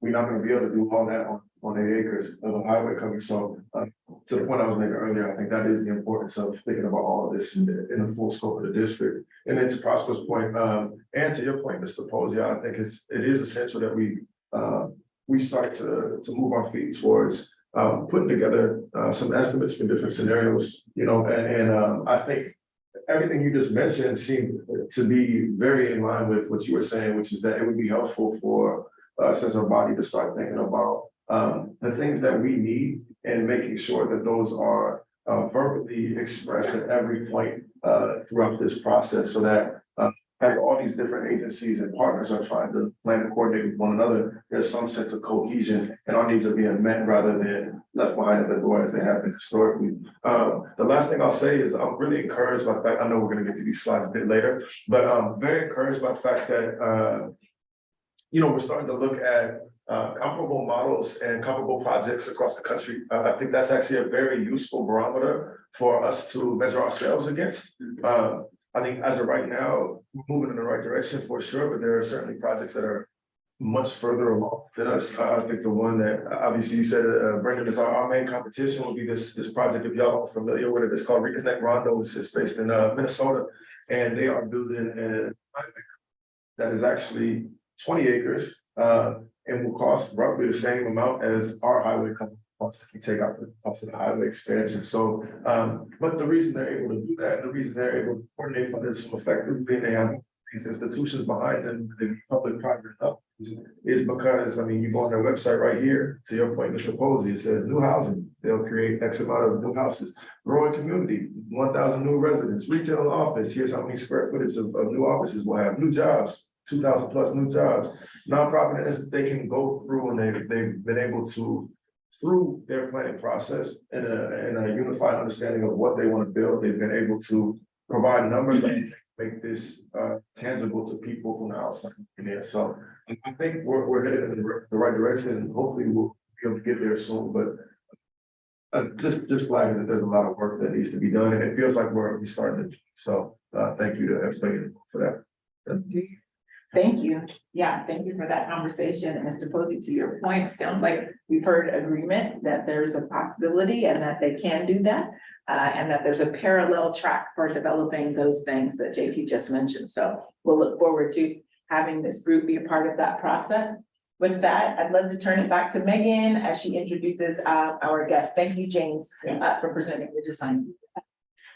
we're not going to be able to do all that on 8 acres of a highway coming. So to the point I was making earlier, I think that is the importance of thinking about all of this in the full scope of the district. And then to Prosper's point, and to your point, Mr. Posey, I think it is essential that we start to move our feet towards putting together some estimates for different scenarios, and I think everything you just mentioned seemed to be very in line with what you were saying, which is that it would be helpful for us as a body to start thinking about the things that we need and making sure that those are verbally expressed at every point throughout this process, so that as all these different agencies and partners are trying to plan and coordinate with one another, there's some sense of cohesion and our needs are being met rather than left behind at the door as they have been historically. The last thing I'll say is I'm really encouraged by the fact, I know we're going to get to these slides a bit later, but I'm very encouraged by the fact that, we're starting to look at comparable models and comparable projects across the country. I think that's actually a very useful barometer for us to measure ourselves against. I think as of right now, we're moving in the right direction for sure, but there are certainly projects that are much further along than us. I think the one that obviously you said, Brendan, is our main competition will be this project. If y'all are familiar with it, it's called Reconnect Rondo. It's based in Minnesota, and they are building an highway that is actually 20 acres and will cost roughly the same amount as our highway company costs if you take out the cost of the highway expansion. So, but the reason they're able to do that, the reason they're able to coordinate funding so effectively, and they have these institutions behind them, the public-private help, is because, you go on their website right here, to your point, Mr. Posey, it says new housing, they'll create X amount of new houses, growing community, 1,000 new residents, retail and office, here's how many square footage of new offices we'll have, new jobs, 2,000 plus new jobs, nonprofit, they can go through and they've been able to, through their planning process and a unified understanding of what they want to build, they've been able to provide numbers that make this tangible to people from the outside. So I think we're headed in the right direction, and hopefully we'll be able to get there soon. But just flagging that there's a lot of work that needs to be done, and it feels like we're starting to. So thank you to everybody for that. Thank you. Yeah, thank you for that conversation. And Mr. Posey, to your point, it sounds like we've heard agreement that there's a possibility and that they can do that. And that there's a parallel track for developing those things that JT just mentioned. So we'll look forward to having this group be a part of that process. With that, I'd love to turn it back to Megan as she introduces our guest. Thank you, James, for presenting the design.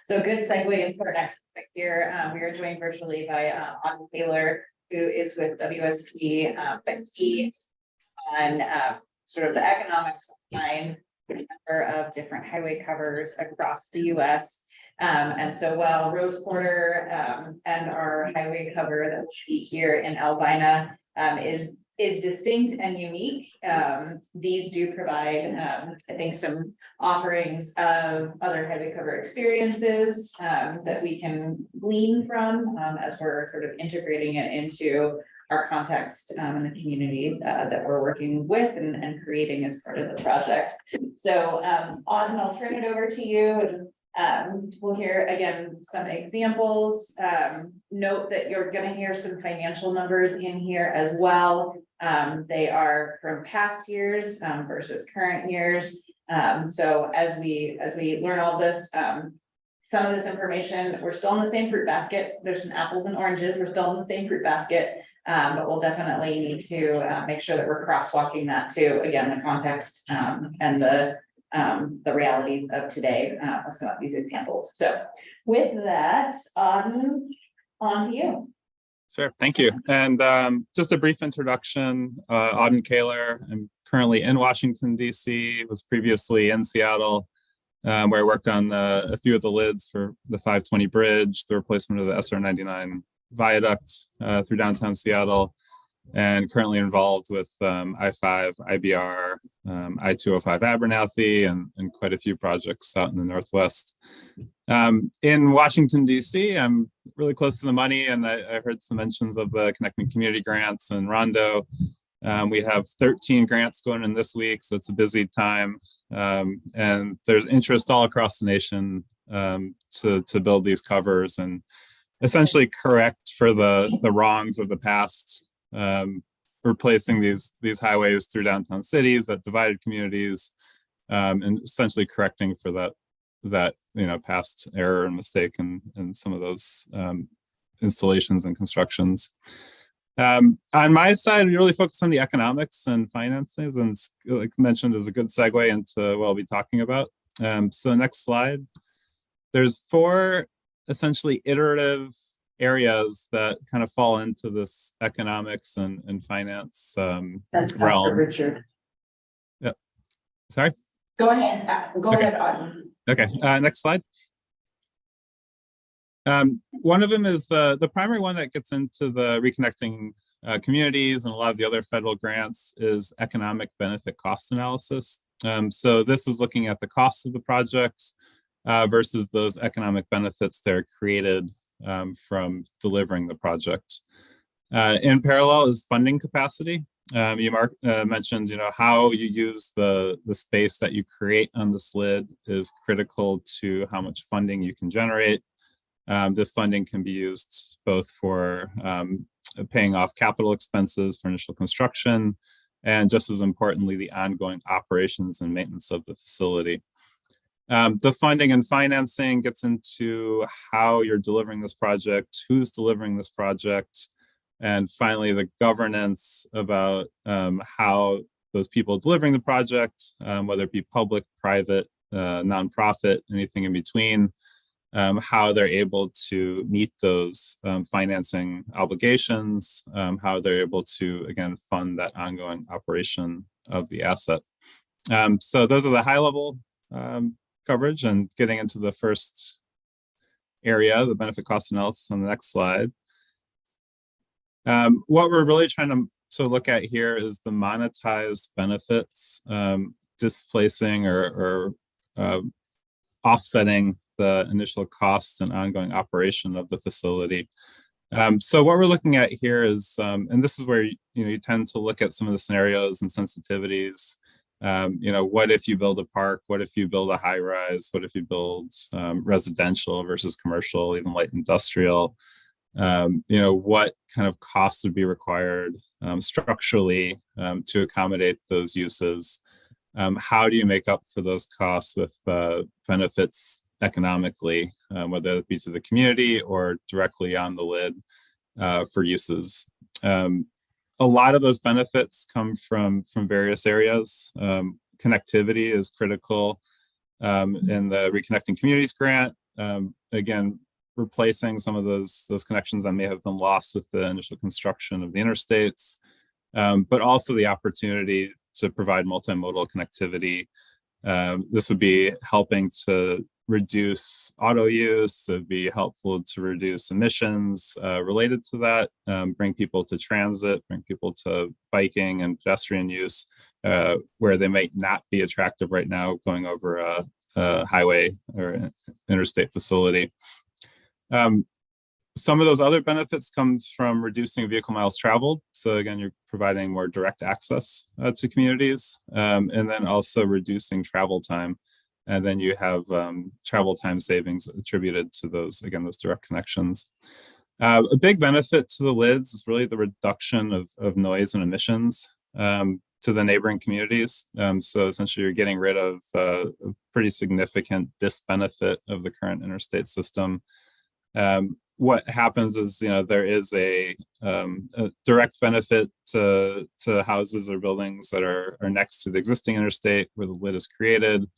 So good segue into our next topic here. We are joined virtually by Autumn Taylor, who is with WSP, but he on sort of the economics behind a number of different highway covers across the US. And so while Rose Porter and our highway cover that will be here in Albina is distinct and unique. These do provide, I think, some offerings of other highway cover experiences that we can glean from as we're sort of integrating it into our context and the community that we're working with and creating as part of the project. So Autumn, I'll turn it over to you. We'll hear again some examples. Note that you're going to hear some financial numbers in here as well. They are from past years versus current years. So as we learn all this, some of this information, we're still in the same fruit basket. There's some apples and oranges. We're still in the same fruit basket. But we'll definitely need to make sure that we're crosswalking that to, again, the context and the reality of today with some of these examples. So with that, on to you. Sure, thank you. And just a brief introduction, Auden Kaler. I'm currently in Washington, D.C., was previously in Seattle, where I worked on a few of the lids for the 520 bridge, the replacement of the SR 99 viaduct through downtown Seattle, and currently involved with I-5, IBR, I-205 Abernathy, and quite a few projects out in the Northwest. In Washington, D.C., I'm really close to the money, and I heard some mentions of the Connecting Community Grants and Rondo. We have 13 grants going in this week, so it's a busy time. And there's interest all across the nation to build these covers and essentially correct for the wrongs of the past, replacing these highways through downtown cities that divided communities, and essentially correcting for that past error and mistake in some of those installations and constructions. On my side, we really focus on the economics and finances, and like mentioned, is a good segue into what I'll be talking about. So next slide. There's 4 essentially iterative areas that kind of fall into this economics and finance That's realm. Dr. Richard. Yep. Sorry? Go ahead, Auden. Okay, next slide. One of them is the primary one that gets into the reconnecting communities, and a lot of the other federal grants is economic benefit cost analysis. So this is looking at the cost of the projects versus those economic benefits that are created from delivering the project. In parallel is funding capacity. You mentioned, how you use the space that you create on the SLID is critical to how much funding you can generate. This funding can be used both for paying off capital expenses for initial construction, and just as importantly, the ongoing operations and maintenance of the facility. The funding and financing gets into how you're delivering this project, who's delivering this project, and finally the governance about how those people delivering the project, whether it be public, private, nonprofit, anything in between, how they're able to meet those financing obligations, how they're able to, again, fund that ongoing operation of the asset. So those are the high level coverage, and getting into the first area, the benefit cost analysis on the next slide. What we're really trying to look at here is the monetized benefits, displacing or offsetting the initial costs and ongoing operation of the facility. So what we're looking at here is, and this is where you tend to look at some of the scenarios and sensitivities. What if you build a park? What if you build a high rise? What if you build residential versus commercial, even light industrial? What kind of costs would be required structurally to accommodate those uses? How do you make up for those costs with benefits economically, whether it be to the community or directly on the lid for uses? A lot of those benefits come from various areas. Connectivity is critical in the Reconnecting Communities grant. Again, replacing some of those connections that may have been lost with the initial construction of the interstates, but also the opportunity to provide multimodal connectivity. This would be helping to reduce auto use, it'd be helpful to reduce emissions related to that, bring people to transit, bring people to biking and pedestrian use, where they might not be attractive right now going over a highway or interstate facility. Some of those other benefits comes from reducing vehicle miles traveled. So again, you're providing more direct access to communities, and then also reducing travel time. And then you have travel time savings attributed to those, again, those direct connections. A big benefit to the LIDs is really the reduction of noise and emissions to the neighboring communities. So essentially you're getting rid of a pretty significant disbenefit of the current interstate system. What happens is, there is a direct benefit to houses or buildings that are next to the existing interstate where the lid is created.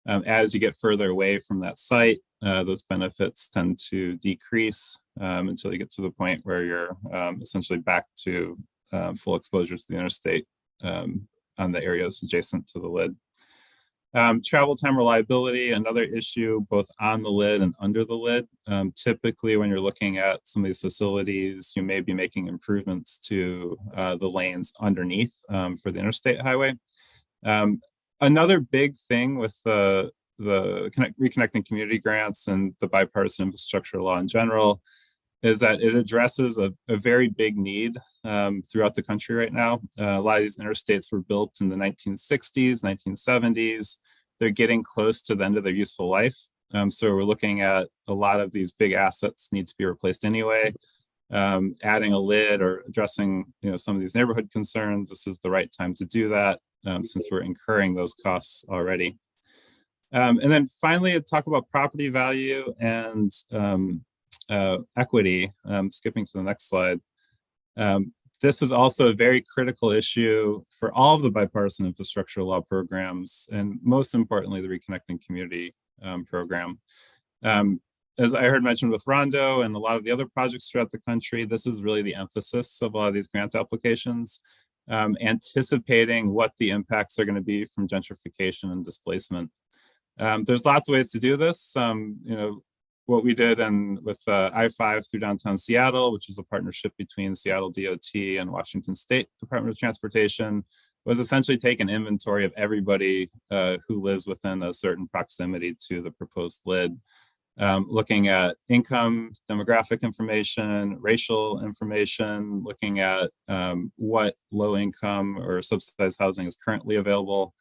As you get further away from that site, those benefits tend to decrease until you get to the point where you're essentially back to full exposure to the interstate on the areas adjacent to the lid. Travel time reliability, another issue both on the lid and under the lid. Typically, when you're looking at some of these facilities, you may be making improvements to the lanes underneath for the interstate highway. Another big thing with the Reconnecting Community grants and the bipartisan infrastructure law in general is that it addresses a very big need throughout the country right now. A lot of these interstates were built in the 1960s, 1970s. They're getting close to the end of their useful life. So we're looking at a lot of these big assets need to be replaced anyway. Adding a lid or addressing some of these neighborhood concerns, this is the right time to do that since we're incurring those costs already. And then finally, talk about property value and equity. Skipping to the next slide. This is also a very critical issue for all of the bipartisan infrastructure law programs, and most importantly, the Reconnecting Community program. As I heard mentioned with Rondo and a lot of the other projects throughout the country, this is really the emphasis of a lot of these grant applications, anticipating what the impacts are going to be from gentrification and displacement. There's lots of ways to do this. What we did with I-5 through downtown Seattle, which is a partnership between Seattle DOT and Washington State Department of Transportation, was essentially take an inventory of everybody who lives within a certain proximity to the proposed lid, looking at income, demographic information, racial information, looking at what low income or subsidized housing is currently available.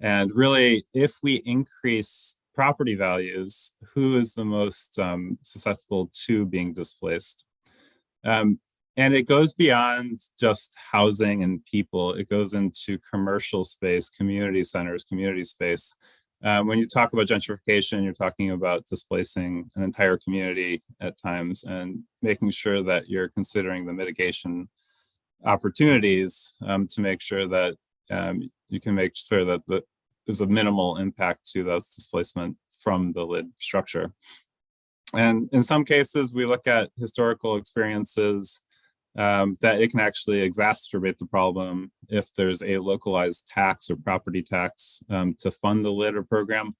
And really, if we increase property values, who is the most susceptible to being displaced? And it goes beyond just housing and people. It goes into commercial space, community centers, community space. When you talk about gentrification, you're talking about displacing an entire community at times and making sure that you're considering the mitigation opportunities to make sure that you can make sure that there's a minimal impact to those displacement from the lid structure. And in some cases, we look at historical experiences that it can actually exacerbate the problem if there's a localized tax or property tax to fund the lid or program.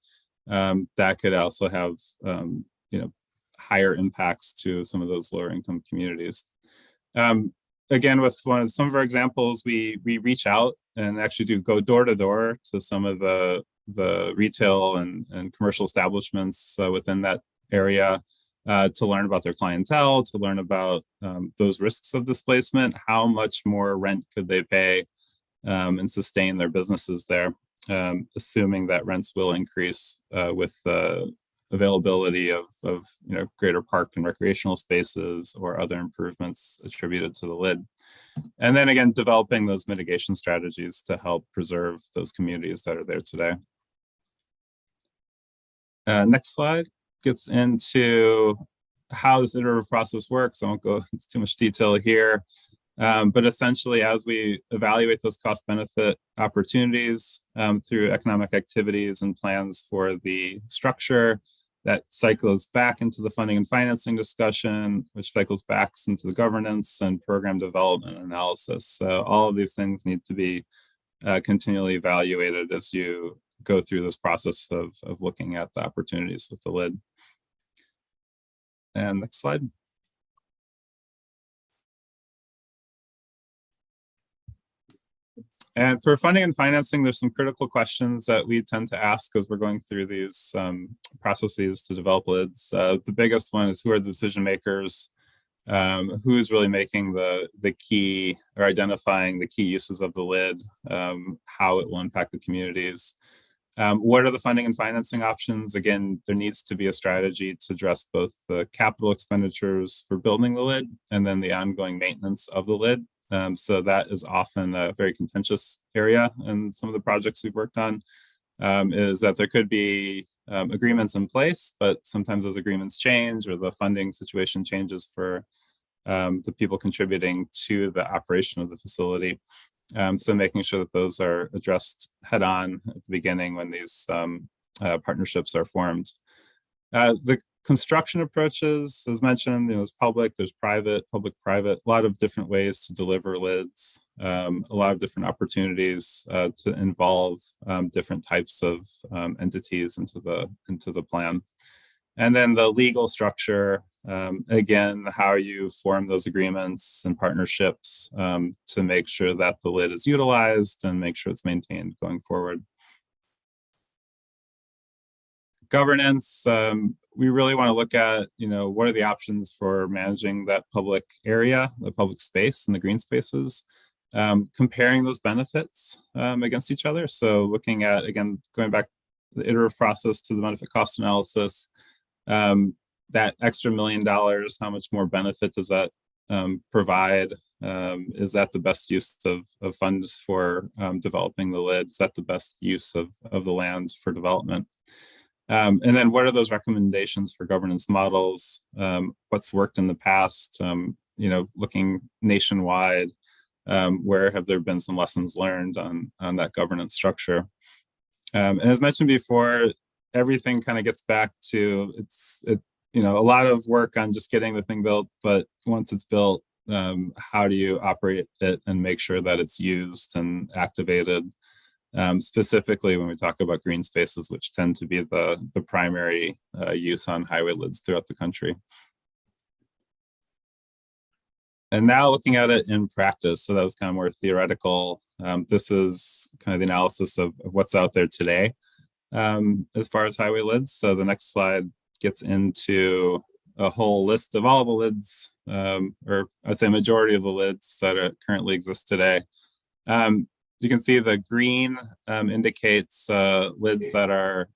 That could also have higher impacts to some of those lower income communities. Again, with some of our examples, we reach out and actually go door to door to some of the retail and commercial establishments within that area to learn about their clientele, to learn about those risks of displacement, how much more rent could they pay and sustain their businesses there, assuming that rents will increase with the availability of greater park and recreational spaces or other improvements attributed to the lid. And then again, developing those mitigation strategies to help preserve those communities that are there today. Next slide gets into how this iterative process works. I won't go into too much detail here. But essentially, as we evaluate those cost benefit opportunities through economic activities and plans for the structure, that cycles back into the funding and financing discussion, which cycles back into the governance and program development analysis. So all of these things need to be continually evaluated as you go through this process of looking at the opportunities with the lid. And next slide. And for funding and financing, there's some critical questions that we tend to ask as we're going through these processes to develop lids. The biggest one is, who are the decision makers? Who is really making the key, or identifying the key uses of the lid, how it will impact the communities? What are the funding and financing options? Again, there needs to be a strategy to address both the capital expenditures for building the lid and then the ongoing maintenance of the lid. So that is often a very contentious area in some of the projects we've worked on, is that there could be agreements in place, but sometimes those agreements change, or the funding situation changes for the people contributing to the operation of the facility. So making sure that those are addressed head on at the beginning when these partnerships are formed. The construction approaches, as mentioned, there's public, there's private, public-private, a lot of different ways to deliver lids, a lot of different opportunities to involve different types of entities into the plan. And then the legal structure, again, how you form those agreements and partnerships to make sure that the lid is utilized and make sure it's maintained going forward. Governance, we really want to look at, what are the options for managing that public area, the public space and the green spaces, comparing those benefits against each other. So looking at, again, going back the iterative process to the benefit cost analysis, that extra $1 million, how much more benefit does that provide? Is that the best use of funds for developing the lid? Is that the best use of the lands for development? And then what are those recommendations for governance models? What's worked in the past? Looking nationwide, where have there been some lessons learned on that governance structure? And as mentioned before, everything kind of gets back to a lot of work on just getting the thing built, but once it's built, how do you operate it and make sure that it's used and activated? Specifically when we talk about green spaces, which tend to be the primary use on highway lids throughout the country. And now looking at it in practice, so that was kind of more theoretical. This is kind of the analysis of what's out there today as far as highway lids. So the next slide gets into a whole list of all the lids, or I'd say majority of the lids that currently exist today. You can see the green indicates lids that are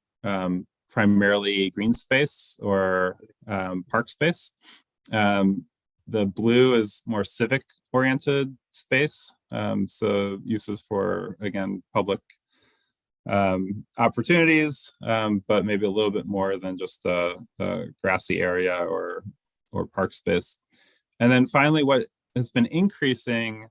primarily green space or park space. The blue is more civic oriented space. So uses for, again, public opportunities, but maybe a little bit more than just a grassy area or park space. And then finally, what has been increasing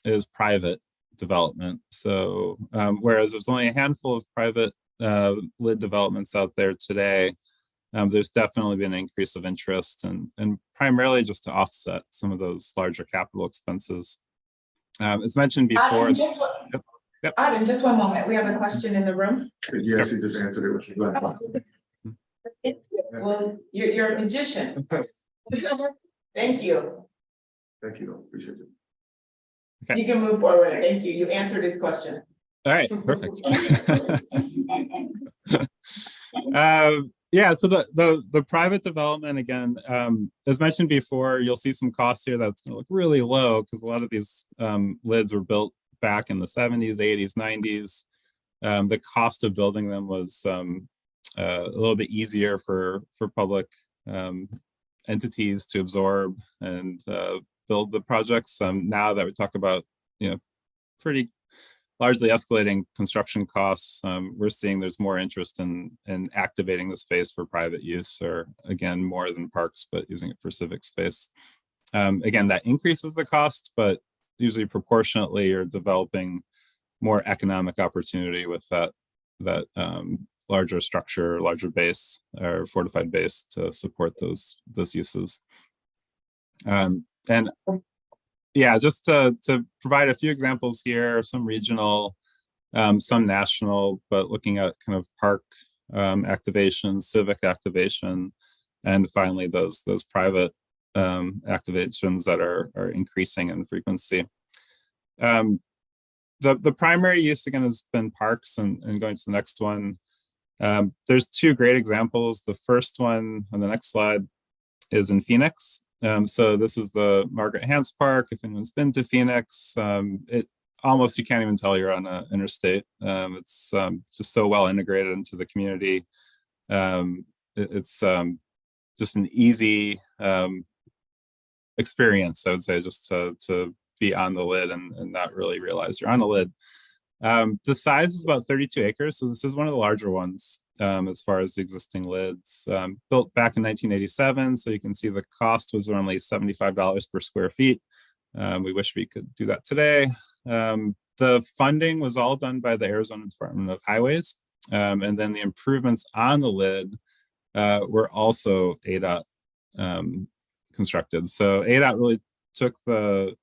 is private development. So whereas there's only a handful of private lid developments out there today, there's definitely been an increase of interest and primarily just to offset some of those larger capital expenses. As mentioned before. Auden, just one moment. We have a question in the room. Yes, you just answered it. What you got? Well, you're a magician. Thank you. Thank you. Appreciate it. Okay. You can move forward. Thank you. You answered his question. All right, perfect. Yeah, so the private development, again, as mentioned before, you'll see some costs here that's going to look really low because a lot of these lids were built back in the 70s, 80s, 90s. The cost of building them was a little bit easier for public entities to absorb and build the projects. Now that we talk about, pretty largely escalating construction costs, we're seeing there's more interest in activating the space for private use, or again, more than parks, but using it for civic space. Again, that increases the cost, but usually proportionately you're developing more economic opportunity with that larger structure, larger base or fortified base to support those uses. And yeah, just to provide a few examples here, some regional, some national, but looking at kind of park activation, civic activation, and finally those private activations that are increasing in frequency. The primary use again has been parks, and going to the next one. There's two great examples. The first one on the next slide is in Phoenix. So this is the Margaret Hance Park. If anyone's been to Phoenix, it almost, you can't even tell you're on an interstate. It's just so well integrated into the community. It's just an easy experience, I would say, just to be on the lid and not really realize you're on the lid. The size is about 32 acres, so this is one of the larger ones as far as the existing lids. Built back in 1987, so you can see the cost was only $75 per square feet. We wish we could do that today. The funding was all done by the Arizona Department of Highways, and then the improvements on the lid were also ADOT constructed. So ADOT really took the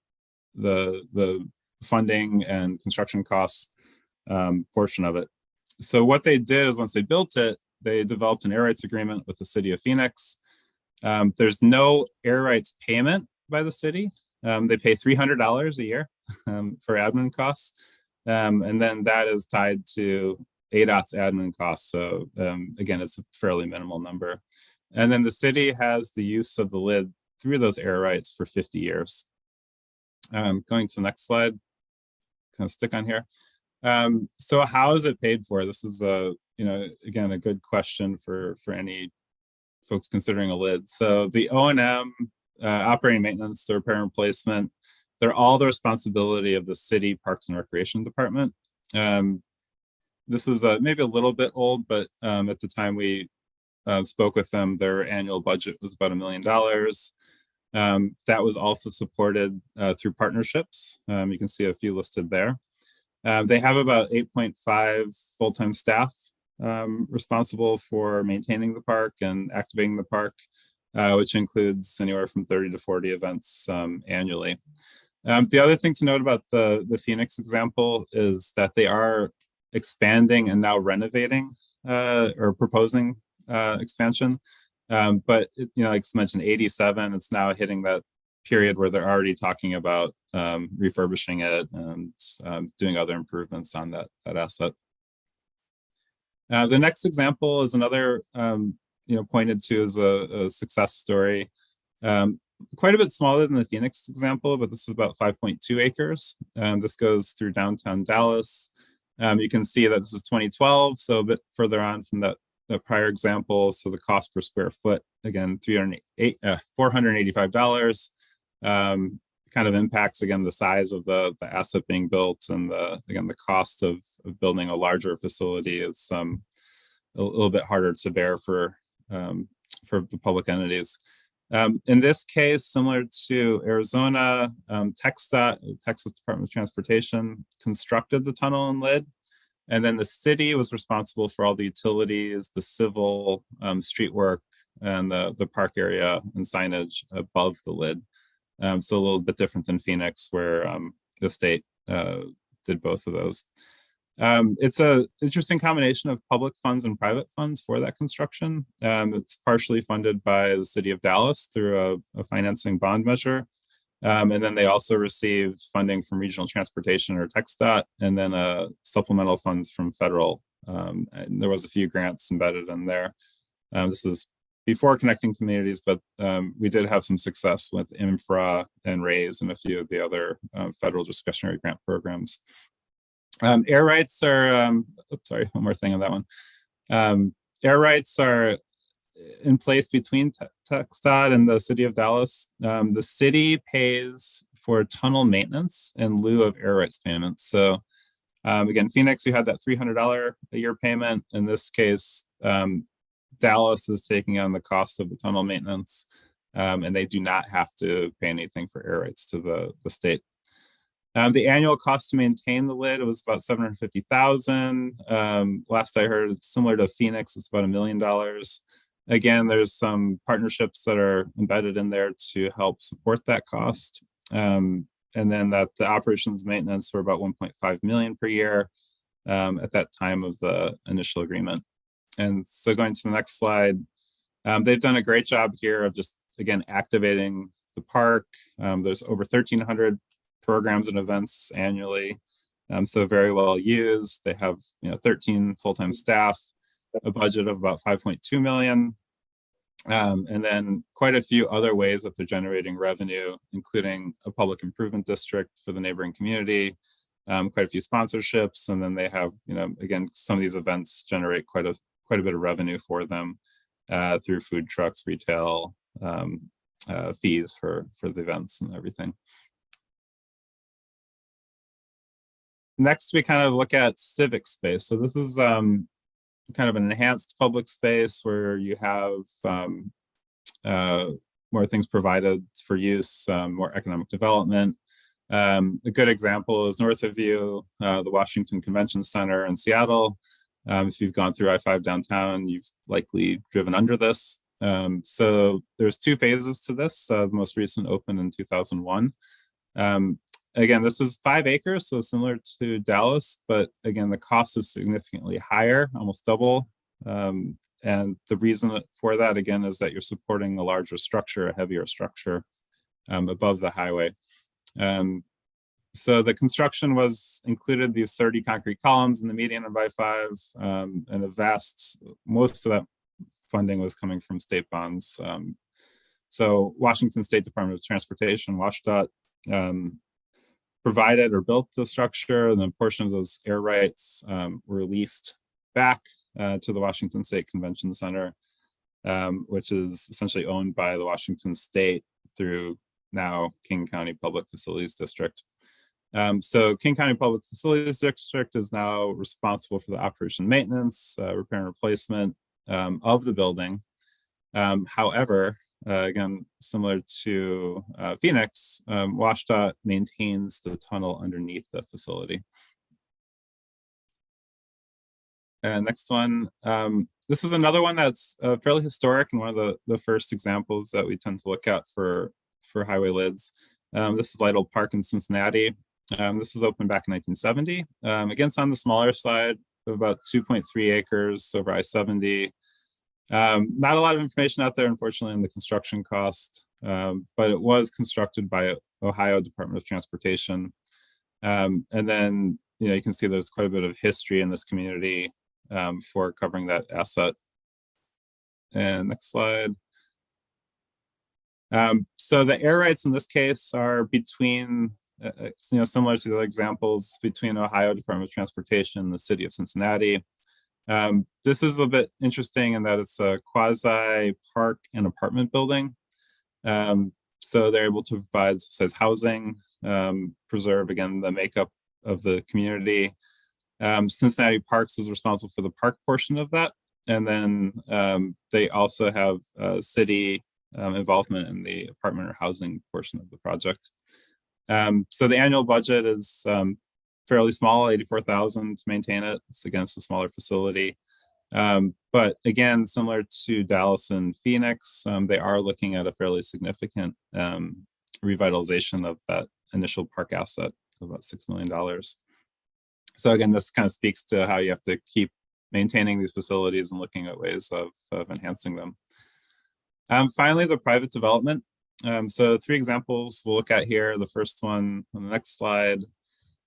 funding and construction costs portion of it. So what they did is once they built it, they developed an air rights agreement with the city of Phoenix. There's no air rights payment by the city. They pay $300 a year for admin costs. And then that is tied to ADOT's admin costs. So again, it's a fairly minimal number. And then the city has the use of the lid through those air rights for 50 years. Going to the next slide, kind of stick on here. So how is it paid for? This is again, a good question for any folks considering a lid. So the O&M, operating maintenance, the repair and replacement, they're all the responsibility of the city Parks and Recreation Department. This is maybe a little bit old, but at the time we spoke with them, their annual budget was about $1 million. That was also supported through partnerships. You can see a few listed there. They have about 8.5 full-time staff responsible for maintaining the park and activating the park, which includes anywhere from 30 to 40 events annually. The other thing to note about the Phoenix example is that they are expanding and now renovating or proposing expansion. But like I mentioned, 87, it's now hitting that period where they're already talking about refurbishing it and doing other improvements on that asset. The next example is another pointed to as a success story. Quite a bit smaller than the Phoenix example, but this is about 5.2 acres. This goes through downtown Dallas. You can see that this is 2012, so a bit further on from the prior example. So the cost per square foot, again, $485, kind of impacts, again, the size of the asset being built, and the cost of building a larger facility is a little bit harder to bear for the public entities. In this case, similar to Arizona, TxDOT, Texas Department of Transportation, constructed the tunnel and lid. And then the city was responsible for all the utilities, the civil, street work, and the park area and signage above the lid. So a little bit different than Phoenix, where the state did both of those. It's an interesting combination of public funds and private funds for that construction. It's partially funded by the city of Dallas through a financing bond measure. And then they also received funding from regional transportation or TxDOT, and then supplemental funds from federal. And there was a few grants embedded in there. This is before connecting communities, but we did have some success with infra and RAISE and a few of the other federal discretionary grant programs. Air rights are, sorry, one more thing on that one. Air rights are in place between TxDOT and the city of Dallas. The city pays for tunnel maintenance in lieu of air rights payments. So again, Phoenix, you had that $300 a year payment. In this case, Dallas is taking on the cost of the tunnel maintenance. and they do not have to pay anything for air rights to the state. The annual cost to maintain the lid was about $750,000. Last I heard, similar to Phoenix, it's about $1 million. Again, there's some partnerships that are embedded in there to help support that cost. And then that the operations maintenance were about 1.5 million per year at that time of the initial agreement. And so going to the next slide, they've done a great job here of just, again, activating the park. There's over 1,300 programs and events annually. So very well used. They have 13 full-time staff, a budget of about 5.2 million. And then quite a few other ways that they're generating revenue, including a public improvement district for the neighboring community, quite a few sponsorships, and then they have, again, some of these events generate quite a bit of revenue for them through food trucks, retail, fees for the events and everything. Next, we kind of look at civic space. So this is kind of an enhanced public space where you have more things provided for use, more economic development. A good example is north of you, the Washington Convention Center in Seattle. If you've gone through I-5 downtown, you've likely driven under this. So there's 2 phases to this. The most recent opened in 2001. Again, this is 5 acres, so similar to Dallas, but again, the cost is significantly higher, almost double. And the reason for that, again, is that you're supporting a larger structure, a heavier structure above the highway. So the construction was included these 30 concrete columns in the median of I-5, and most of that funding was coming from state bonds. So Washington State Department of Transportation, WashDOT, provided or built the structure, and then a portion of those air rights were leased back to the Washington State Convention Center, which is essentially owned by the Washington State through now King County Public Facilities District. So King County Public Facilities District is now responsible for the operation maintenance, repair and replacement of the building. However, again, similar to Phoenix, WashDOT maintains the tunnel underneath the facility. And next one, this is another one that's fairly historic and one of the first examples that we tend to look at for highway lids. This is Lytle Park in Cincinnati. This was opened back in 1970. Again, it's on the smaller side of about 2.3 acres over I-70. Not a lot of information out there, unfortunately, on the construction cost, but it was constructed by Ohio Department of Transportation. And then, you can see there's quite a bit of history in this community for covering that asset. And next slide. So the air rights in this case are between, similar to the other examples, between Ohio Department of Transportation and the city of Cincinnati. This is a bit interesting in that it's a quasi park and apartment building. So they're able to provide subsidized housing, preserve, again, the makeup of the community. Cincinnati Parks is responsible for the park portion of that. And then they also have city involvement in the apartment or housing portion of the project. So the annual budget is fairly small, 84,000 to maintain it. It's against a smaller facility. But again, similar to Dallas and Phoenix, they are looking at a fairly significant revitalization of that initial park asset of about $6 million. So again, this kind of speaks to how you have to keep maintaining these facilities and looking at ways of enhancing them. Finally, the private development. So 3 examples we'll look at here. The first one on the next slide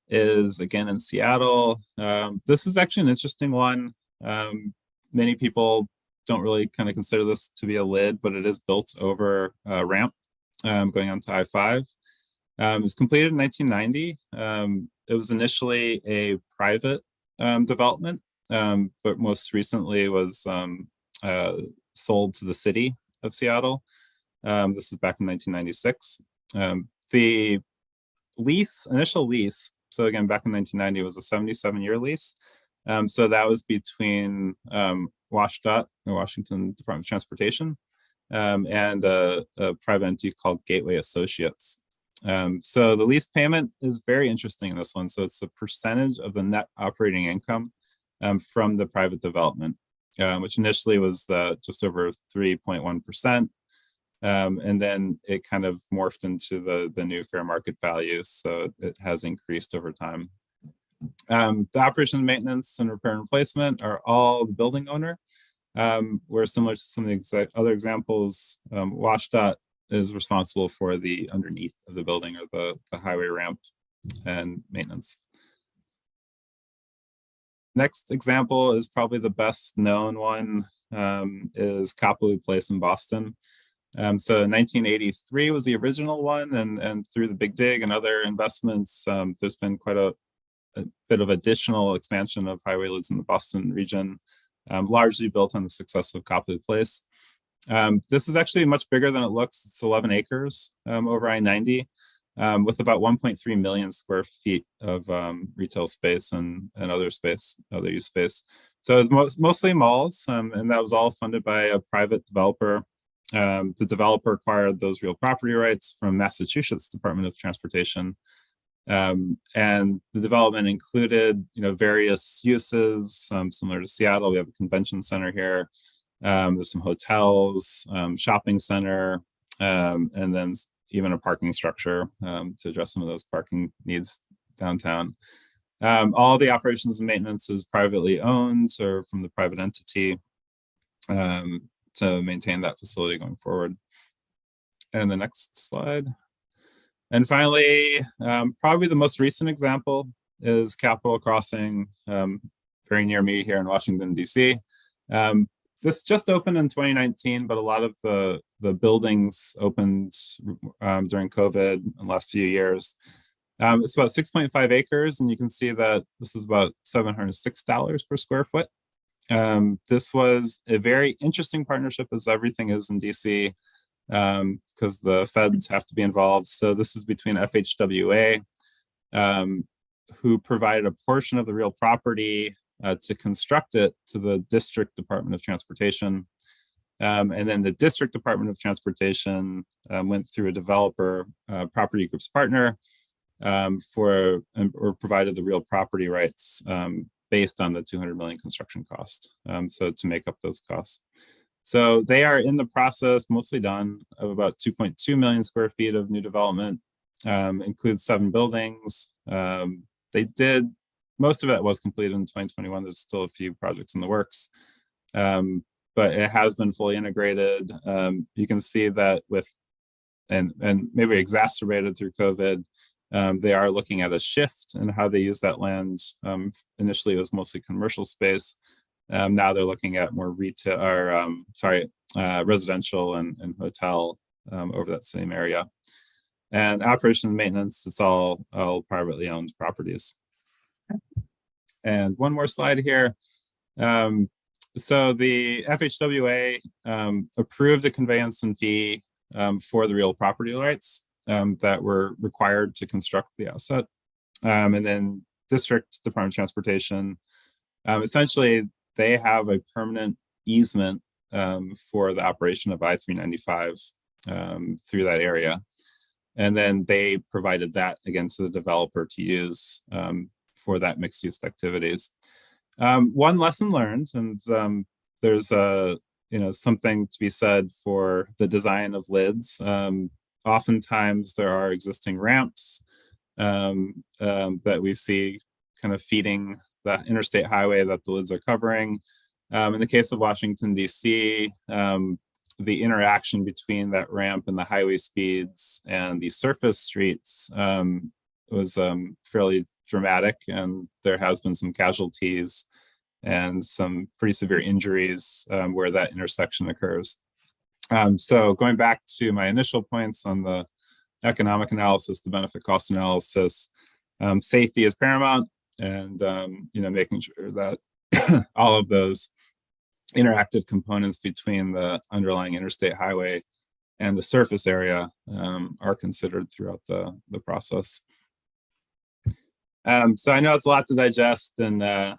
is again in Seattle. This is actually an interesting one. Many people don't really kind of consider this to be a lid, but it is built over a ramp going onto I-5. It was completed in 1990. It was initially a private development, but most recently was sold to the city of Seattle. This was back in 1996. The initial lease, so again, back in 1990, was a 77-year lease. So that was between WashDOT, the Washington Department of Transportation, and a private entity called Gateway Associates. So the lease payment is very interesting in this one. So it's a percentage of the net operating income from the private development, which initially was just over 3.1%. And then it kind of morphed into the new fair market values. So it has increased over time. The operation, maintenance, and repair and replacement are all the building owner. Where similar to some of the other examples, WashDOT is responsible for the underneath of the building or the highway ramp and maintenance. Next example is probably the best known one, is Copley Place in Boston. So 1983 was the original one, and through the Big Dig and other investments, there's been quite a bit of additional expansion of highway leads in the Boston region, largely built on the success of Copley Place. This is actually much bigger than it looks. It's 11 acres over I-90, with about 1.3 million square feet of retail space and other use space. So it's mostly malls, and that was all funded by a private developer. The developer acquired those real property rights from Massachusetts Department of Transportation. And the development included, various uses, similar to Seattle. We have a convention center here. There's some hotels, shopping center, and then even a parking structure to address some of those parking needs downtown. All the operations and maintenance is privately owned or from the private entity to maintain that facility going forward. And the next slide. And finally, probably the most recent example is Capitol Crossing, very near me here in Washington, D.C. This just opened in 2019, but a lot of the buildings opened during COVID in the last few years. It's about 6.5 acres, and you can see that this is about $706 per square foot. This was a very interesting partnership, as everything is in DC, because the feds have to be involved. So this is between FHWA, who provided a portion of the real property to construct it to the District Department of Transportation. And then the District Department of Transportation went through a developer property group's partner or provided the real property rights based on the 200 million construction cost. So to make up those costs. So they are in the process, mostly done, of about 2.2 million square feet of new development, includes 7 buildings. Most of it was completed in 2021. There's still a few projects in the works, but it has been fully integrated. You can see that and maybe exacerbated through COVID, they are looking at a shift in how they use that land. Initially, it was mostly commercial space. Now they're looking at more retail or residential and hotel over that same area. And operation and maintenance, it's all privately owned properties. And one more slide here. So the FHWA approved a conveyance and fee for the real property rights that were required to construct the asset. And then District Department of Transportation, essentially, they have a permanent easement for the operation of I-395 through that area. And then they provided that again to the developer to use for that mixed use activities. One lesson learned, and there's something to be said for the design of lids. Oftentimes there are existing ramps that we see kind of feeding the interstate highway that the lids are covering. In the case of Washington, D.C., the interaction between that ramp and the highway speeds and the surface streets was fairly dramatic, and there has been some casualties and some pretty severe injuries where that intersection occurs. So going back to my initial points on the economic analysis, the benefit cost analysis, safety is paramount, and making sure that all of those interactive components between the underlying interstate highway and the surface area are considered throughout the process. So I know it's a lot to digest, and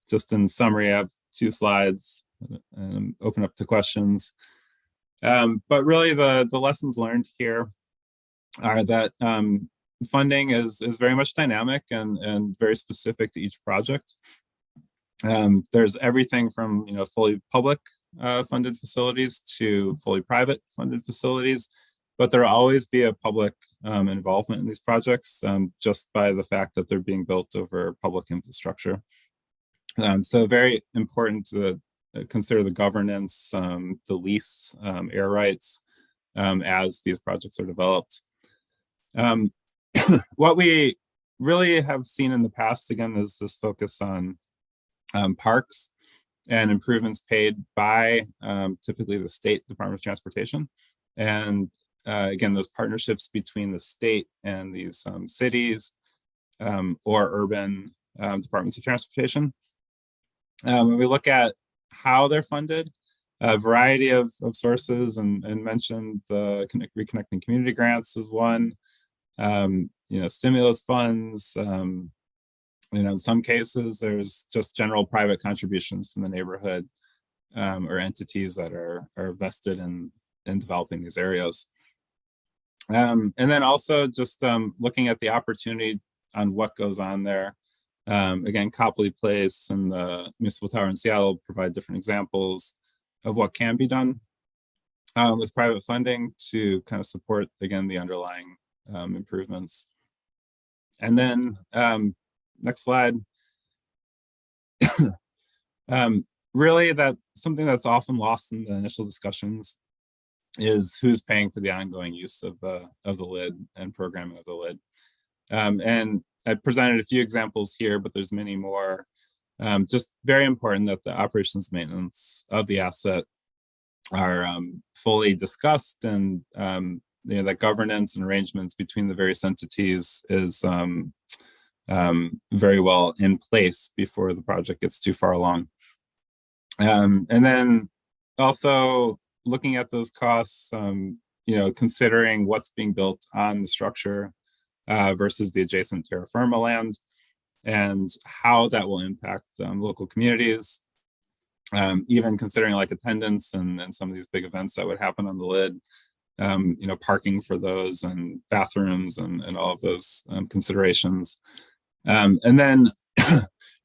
just in summary, I have 2 slides and open up to questions. But really the lessons learned here are that funding is very much dynamic and very specific to each project. There's everything from fully public funded facilities to fully private funded facilities, but there'll always be a public involvement in these projects just by the fact that they're being built over public infrastructure. So very important to consider the governance, the lease, air rights as these projects are developed. What we really have seen in the past, again, is this focus on parks and improvements paid by typically the state Department of Transportation. And again, those partnerships between the state and these cities or urban departments of transportation. When we look at how they're funded, a variety of sources and mentioned the Reconnecting Community Grants is one, stimulus funds, in some cases, there's just general private contributions from the neighborhood or entities that are vested in developing these areas. And then also just looking at the opportunity on what goes on there. Again, Copley Place and the Municipal Tower in Seattle provide different examples of what can be done with private funding to kind of support, again, the underlying improvements. And then next slide. Really, that something that's often lost in the initial discussions is who's paying for the ongoing use of the lid and programming of the lid. And I presented a few examples here, but there's many more. Just very important that the operations maintenance of the asset are fully discussed, and that governance and arrangements between the various entities is very well in place before the project gets too far along. And then also looking at those costs, considering what's being built on the structure versus the adjacent terra firma land and how that will impact local communities, even considering like attendance and some of these big events that would happen on the lid, parking for those and bathrooms and all of those considerations. And then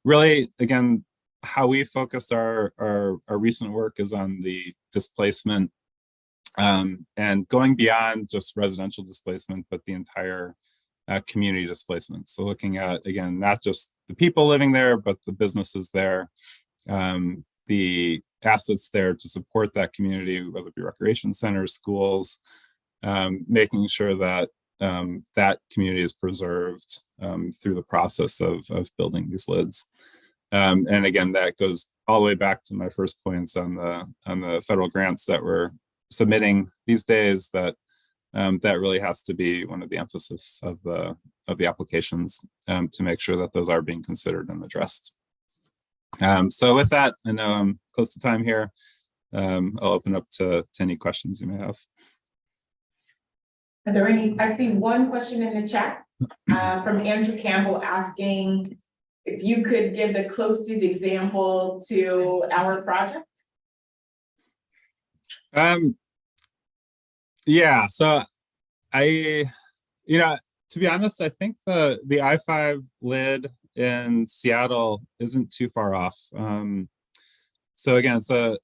really, again, how we focused our recent work is on the displacement and going beyond just residential displacement, but the entire community displacement. So looking at, again, not just the people living there, but the businesses there, the assets there to support that community, whether it be recreation centers, schools, making sure that that community is preserved through the process of building these lids. And again, that goes all the way back to my first points on the federal grants that we're submitting these days, that that really has to be one of the emphasis of the applications to make sure that those are being considered and addressed. So with that, I know I'm close to time here. I'll open up to any questions you may have. Are there any? I see one question in the chat from Andrew Campbell asking if you could give the closest example to our project. Yeah, so to be honest, I think the I-5 lid in Seattle isn't too far off. So again, it's the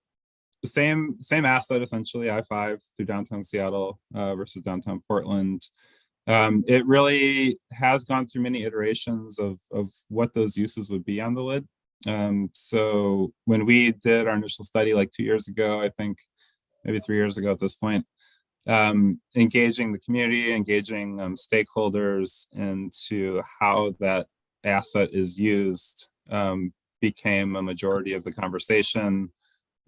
same asset, essentially, I-5 through downtown Seattle versus downtown Portland. It really has gone through many iterations of what those uses would be on the lid. So when we did our initial study like 2 years ago, I think maybe 3 years ago at this point, engaging the community, engaging stakeholders into how that asset is used became a majority of the conversation.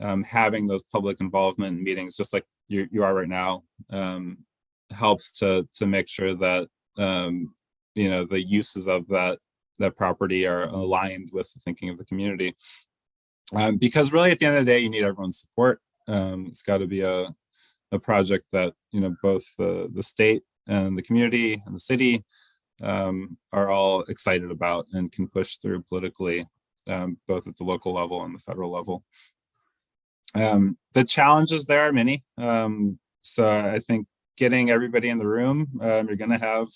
Having those public involvement meetings, just like you are right now, helps to make sure that the uses of that property are aligned with the thinking of the community. Because really, at the end of the day, you need everyone's support. It's got to be a project that both the state and the community and the city are all excited about and can push through politically, both at the local level and the federal level. The challenges there are many. So I think getting everybody in the room, you're going to have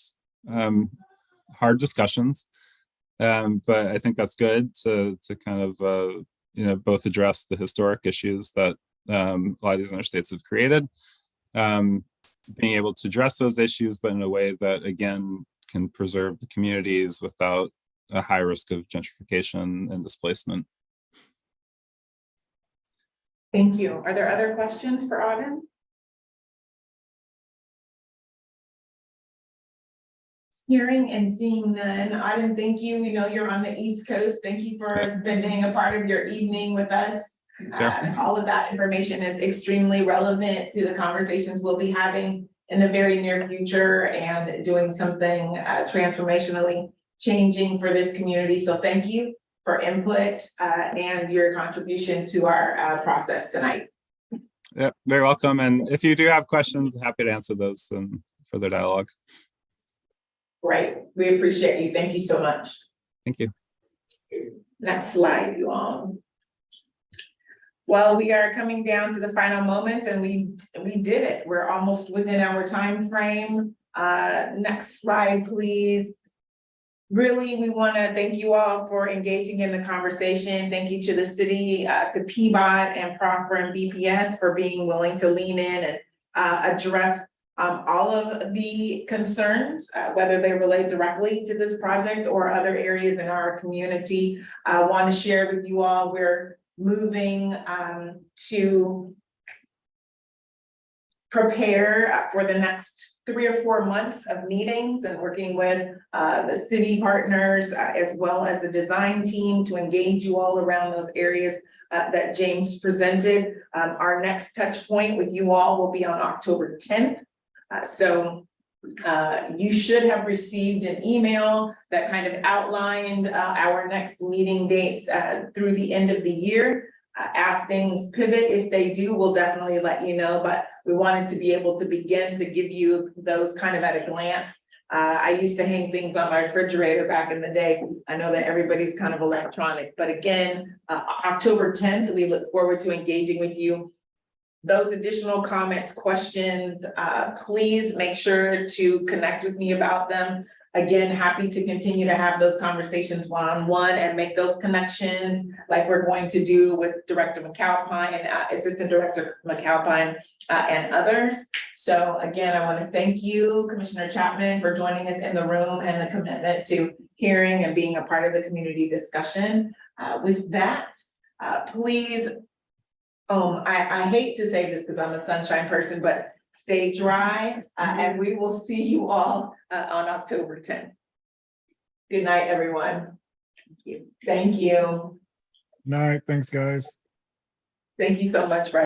hard discussions. But I think that's good to kind of, both address the historic issues that a lot of these interstates have created. Being able to address those issues, but in a way that, again, can preserve the communities without a high risk of gentrification and displacement. Thank you. Are there other questions for Auden? Hearing and seeing none. Auden, thank you. We know you're on the East Coast. Thank you for spending a part of your evening with us. Sure. All of that information is extremely relevant to the conversations we'll be having in the very near future and doing something transformationally changing for this community. So thank you for input and your contribution to our process tonight. Yeah, very welcome. And if you do have questions, happy to answer those in further dialogue. Great. We appreciate you. Thank you so much. Thank you. Next slide, you all. Well, we are coming down to the final moments and we did it. We're almost within our time frame. Next slide, please. Really, we want to thank you all for engaging in the conversation. Thank you to the city, to PBOT and Prosper and BPS for being willing to lean in and address all of the concerns, whether they relate directly to this project or other areas in our community. I want to share with you all, we're moving to prepare for the next 3 or 4 months of meetings and working with the city partners as well as the design team to engage you all around those areas that James presented. Our next touch point with you all will be on October 10th. So you should have received an email that kind of outlined our next meeting dates through the end of the year. As things pivot, if they do, we'll definitely let you know, but we wanted to be able to begin to give you those kind of at a glance. I used to hang things on my refrigerator back in the day. I know that everybody's kind of electronic, but again, October 10th, we look forward to engaging with you. Those additional comments, questions, please make sure to connect with me about them. Again, happy to continue to have those conversations one-on-one and make those connections like we're going to do with Director McAlpine, Assistant Director McAlpine, and others. So again, I want to thank you, Commissioner Chapman, for joining us in the room and the commitment to hearing and being a part of the community discussion. With that, please, I hate to say this because I'm a sunshine person, but stay dry, and we will see you all on October 10th. Good night, everyone. Thank you. Thank you. Night. Thanks, guys. Thank you so much,